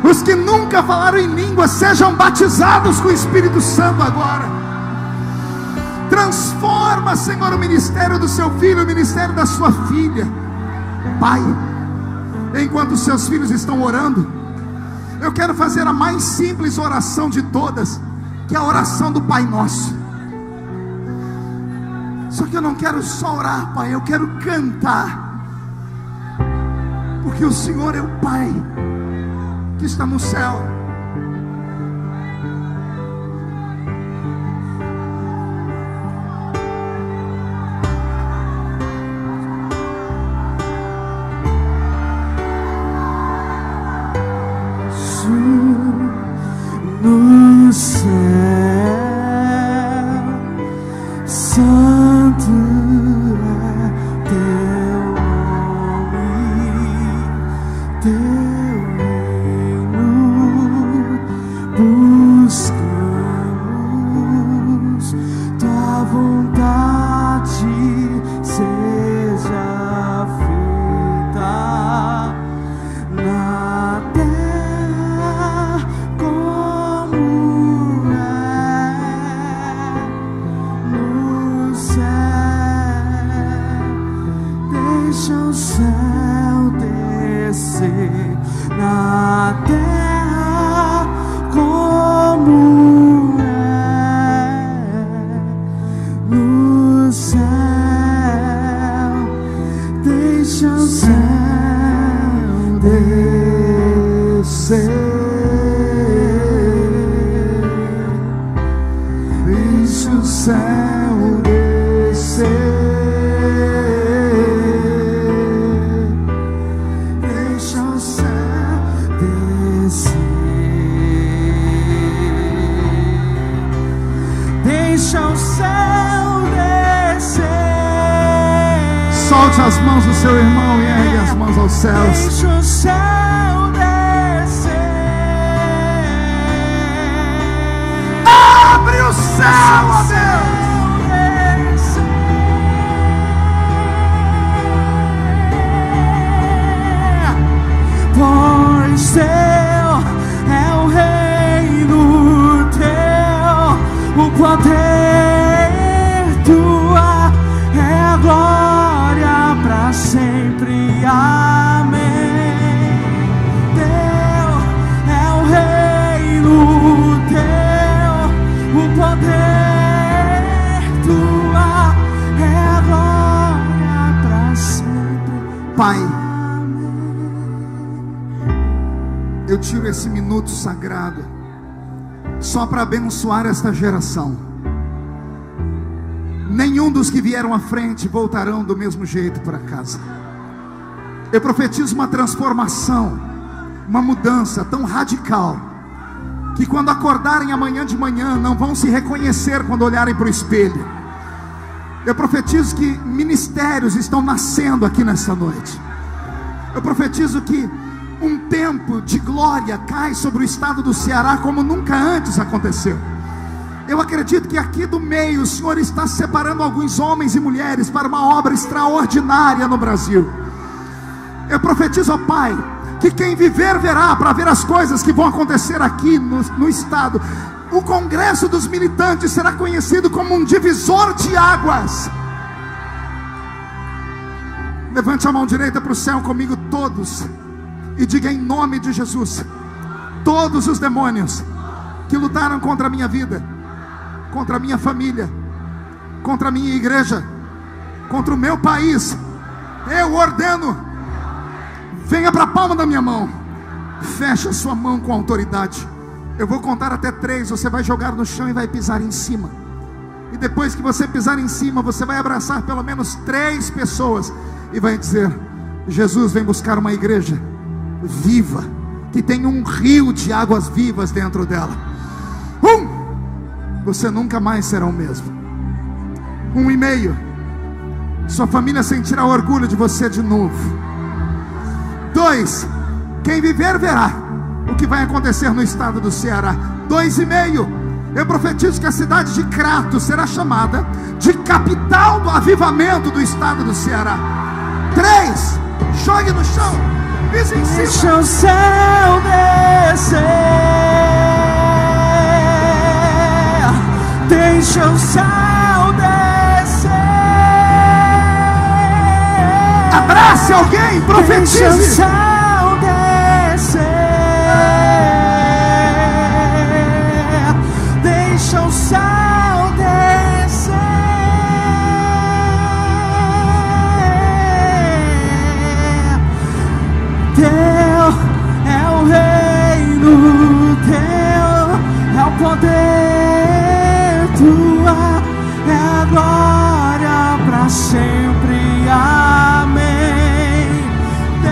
Os que nunca falaram em língua sejam batizados com o Espírito Santo agora. Transforma, Senhor, o ministério do seu filho, o ministério da sua filha. Pai, enquanto os seus filhos estão orando, eu quero fazer a mais simples oração de todas, que é a oração do Pai Nosso. Só que eu não quero só orar, Pai, eu quero cantar. Porque o Senhor é o Pai que está no céu. No céu, santo é teu nome, teu reino buscamos, tua vontade seja feita na terra como é no céu. Deixa o céu descer na terra como é no céu. Deixa o céu descer. Deixa o céu descer. Deixa o céu descer. Deixa o céu descer. Solte as mãos do seu irmão e ergue as mãos aos céus. Deixa o céu descer. Abre o céu, ó Deus. Pois teu é o reino, teu o poder, tua é a glória para sempre. Amém. Teu é o reino, teu o poder, tua é a glória para sempre. Pai, eu tiro esse minuto sagrado só para abençoar esta geração. Nenhum dos que vieram à frente voltarão do mesmo jeito para casa. Eu profetizo uma transformação, uma mudança tão radical, que quando acordarem amanhã de manhã não vão se reconhecer quando olharem para o espelho. Eu profetizo que ministérios estão nascendo aqui nessa noite. Eu profetizo que um tempo de glória cai sobre o estado do Ceará como nunca antes aconteceu. Eu acredito que aqui do meio o Senhor está separando alguns homens e mulheres para uma obra extraordinária no Brasil. Eu profetizo, ó Pai, que quem viver verá, para ver as coisas que vão acontecer aqui no estado. O Congresso dos Militantes será conhecido como um divisor de águas. Levante a mão direita para o céu comigo todos e diga em nome de Jesus: todos os demônios que lutaram contra a minha vida, contra a minha família, contra a minha igreja, contra o meu país, eu ordeno, venha para a palma da minha mão, feche a sua mão com autoridade. Eu vou contar até 3, você vai jogar no chão e vai pisar em cima. E depois que você pisar em cima, você vai abraçar pelo menos 3 pessoas e vai dizer: Jesus vem buscar uma igreja viva, que tem um rio de águas vivas dentro dela. Você nunca mais será o mesmo. 1,5. Sua família sentirá orgulho de você de novo. 2. Quem viver verá o que vai acontecer no estado do Ceará. 2,5. Eu profetizo que a cidade de Crato será chamada de capital do avivamento do estado do Ceará. 3. Jogue no chão, pise em cima. Deixa o céu descer. Deixa o céu descer. Abrace alguém, profetize. Deixa o céu descer. Deixa o céu descer. tua é a glória para sempre. Amém. Teu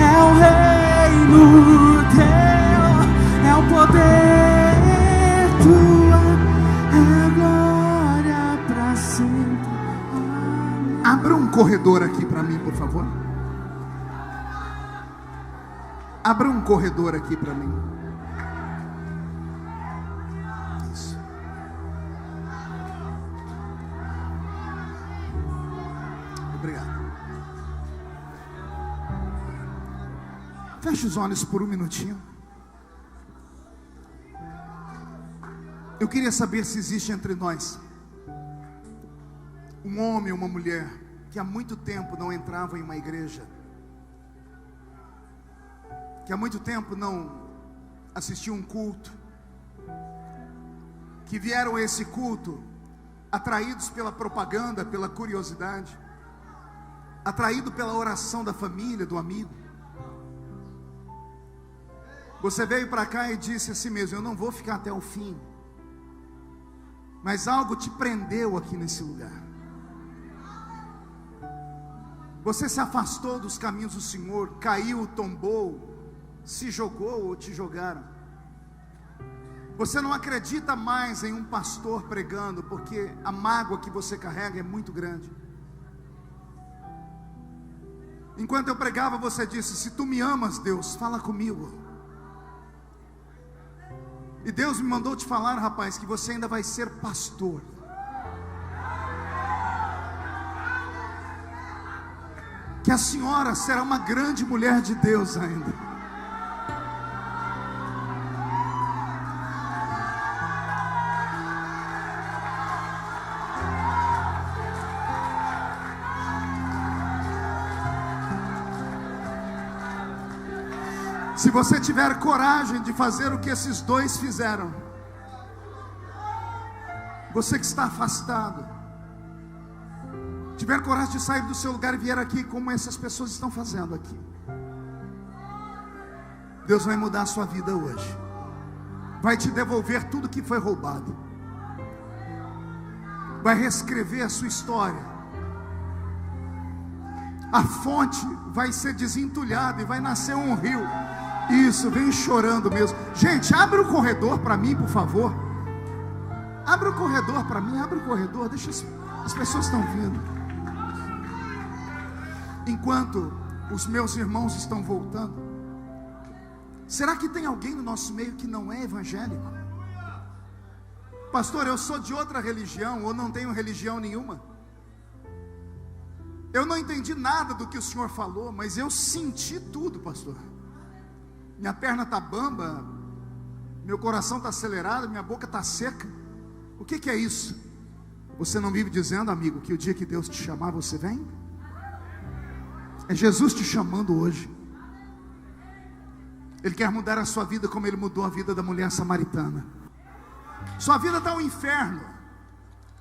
é o reino, teu é o poder, tua é a glória para sempre. Amém. Abra um corredor aqui para mim, por favor. Abra um corredor aqui para mim. Isso. Obrigado. Feche os olhos por um minutinho. Eu queria saber se existe entre nós um homem ou uma mulher que há muito tempo não entrava em uma igreja, que há muito tempo não assistiu um culto, que vieram a esse culto atraídos pela propaganda, pela curiosidade, atraído pela oração da família, do amigo. Você veio para cá e disse a si mesmo: eu não vou ficar até o fim, mas algo te prendeu aqui nesse lugar. Você se afastou dos caminhos do Senhor, caiu, tombou, se jogou ou te jogaram. Você não acredita mais em um pastor pregando, porque a mágoa que você carrega é muito grande. Enquanto eu pregava, você disse: se tu me amas, Deus, fala comigo. E Deus me mandou te falar, rapaz, que você ainda vai ser pastor. Que a senhora será uma grande mulher de Deus ainda. Se você tiver coragem de fazer o que esses dois fizeram, você que está afastado, tiver coragem de sair do seu lugar e vier aqui como essas pessoas estão fazendo aqui, Deus vai mudar a sua vida hoje. Vai te devolver tudo que foi roubado. Vai reescrever a sua história. A fonte vai ser desentulhada e vai nascer um rio. Isso, vem chorando mesmo. Gente, abre o corredor para mim, por favor. Abre o corredor para mim, abre o corredor. Deixa as pessoas estão vindo. Enquanto os meus irmãos estão voltando, será que tem alguém no nosso meio que não é evangélico? Pastor, eu sou de outra religião, ou não tenho religião nenhuma. Eu não entendi nada do que o senhor falou, mas eu senti tudo, pastor. Minha perna está bamba, meu coração está acelerado, minha boca está seca. O que é isso? Você não vive dizendo, amigo, que o dia que Deus te chamar, você vem? É Jesus te chamando hoje. Ele quer mudar a sua vida como Ele mudou a vida da mulher samaritana. Sua vida está um inferno.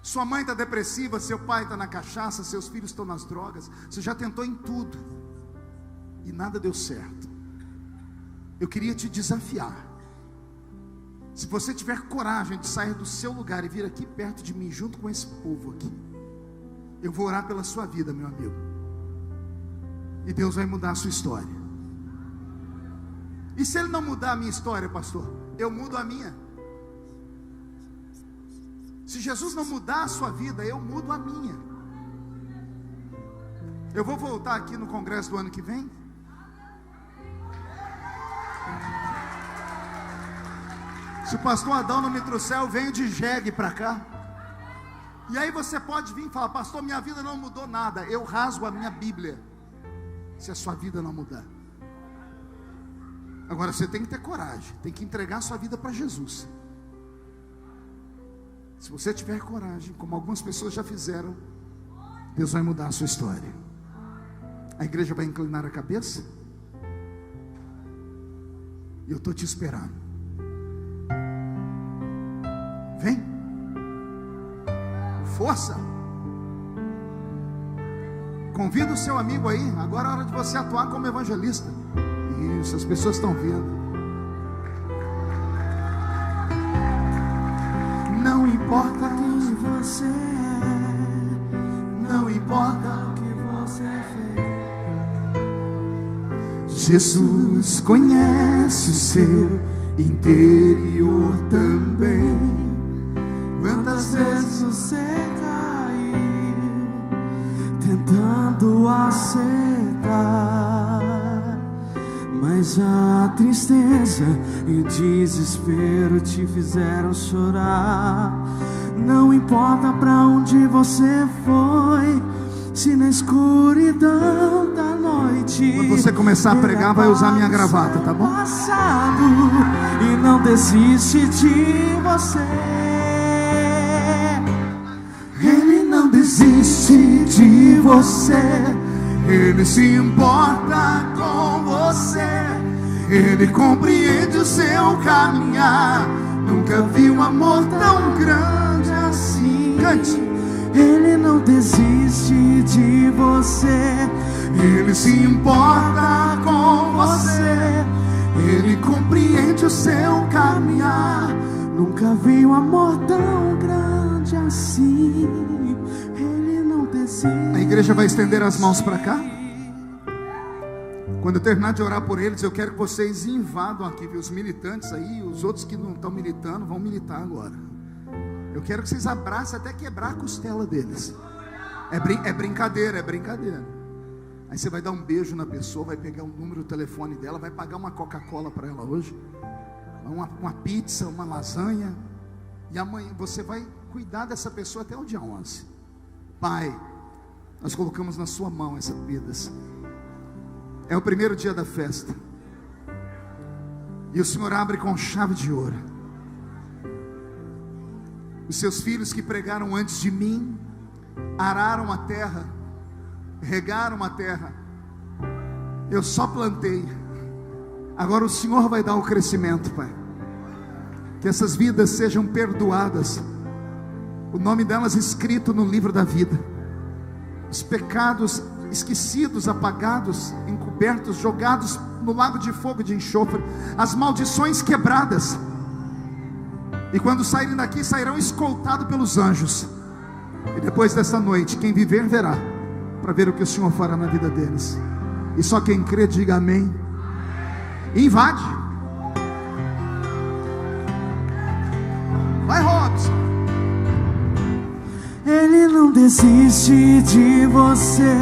Sua mãe está depressiva, seu pai está na cachaça, seus filhos estão nas drogas. Você já tentou em tudo e nada deu certo. Eu queria te desafiar. Se você tiver coragem de sair do seu lugar e vir aqui perto de mim, junto com esse povo aqui, eu vou orar pela sua vida, meu amigo. E Deus vai mudar a sua história. E se Ele não mudar a minha história, pastor, eu mudo a minha. Se Jesus não mudar a sua vida, eu mudo a minha. Eu vou voltar aqui no congresso do ano que vem. Se o pastor Adão não me trouxer, eu venho de jegue para cá. E aí você pode vir e falar: pastor, minha vida não mudou nada. Eu rasgo a minha Bíblia, se a sua vida não mudar. Agora você tem que ter coragem, tem que entregar a sua vida para Jesus. Se você tiver coragem, como algumas pessoas já fizeram, Deus vai mudar a sua história. A igreja vai inclinar a cabeça. E eu estou te esperando. Vem. Força. Convida o seu amigo aí. Agora é hora de você atuar como evangelista. Isso, as pessoas estão vindo. Não importa. importa quem você é, não importa o que você fez. Jesus conhece o seu interior também. Quantas vezes Você caiu tentando acertar, mas a tristeza e o desespero te fizeram chorar. Não importa pra onde você foi, se na escuridão da noite. Quando você começar a pregar, vai usar minha gravata, tá bom? Passado, e não desiste de você. Ele não desiste de você. Ele se importa com você. Ele compreende o seu caminhar. Nunca vi um amor tão grande assim. Cante. Ele não desiste de você. Ele se importa com você. Ele compreende o seu caminhar. Nunca vi um amor tão grande assim. Ele não desiste. A igreja vai estender as mãos para cá. Quando eu terminar de orar por eles, eu quero que vocês invadam aqui, viu? Os militantes aí, os outros que não estão militando, vão militar agora. Eu quero que vocês abracem até quebrar a costela deles. É brincadeira, é brincadeira. Aí você vai dar um beijo na pessoa, vai pegar o número do telefone dela, vai pagar uma Coca-Cola para ela hoje, uma pizza, uma lasanha. E amanhã você vai cuidar dessa pessoa até o dia 11. Pai, nós colocamos na sua mão essas vidas. É o primeiro dia da festa. E o Senhor abre com chave de ouro. Os seus filhos que pregaram antes de mim, araram a terra, regaram a terra. Eu só plantei. Agora o Senhor vai dar o crescimento, Pai. Que essas vidas sejam perdoadas. O nome delas escrito no livro da vida. Os pecados esquecidos, apagados, encobertos, jogados no lago de fogo de enxofre. As maldições quebradas. E quando saírem daqui, sairão escoltados pelos anjos. E depois dessa noite, quem viver verá, para ver o que o Senhor fará na vida deles. E só quem crê diga amém. E invade. Vai, Robson. Ele não desiste de você.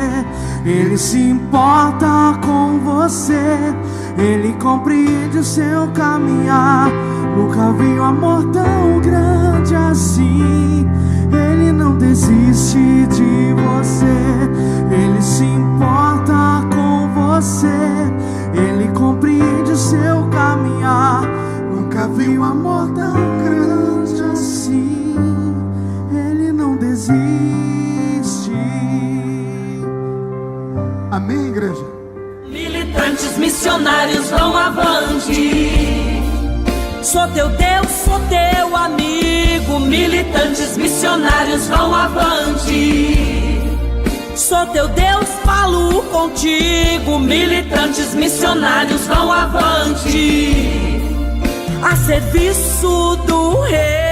Ele se importa com você. Ele compreende o seu caminhar. Nunca vi um amor tão grande assim. Ele não desiste de você. Ele se importa com você. Ele compreende o seu caminhar. Nunca vi um amor tão grande assim. Ele não desiste. Amém, igreja? Militantes missionários vão avante. Sou teu Deus, sou teu amigo. Militantes missionários vão avante. Sou teu Deus, falo contigo. Militantes missionários vão avante. A serviço do Rei.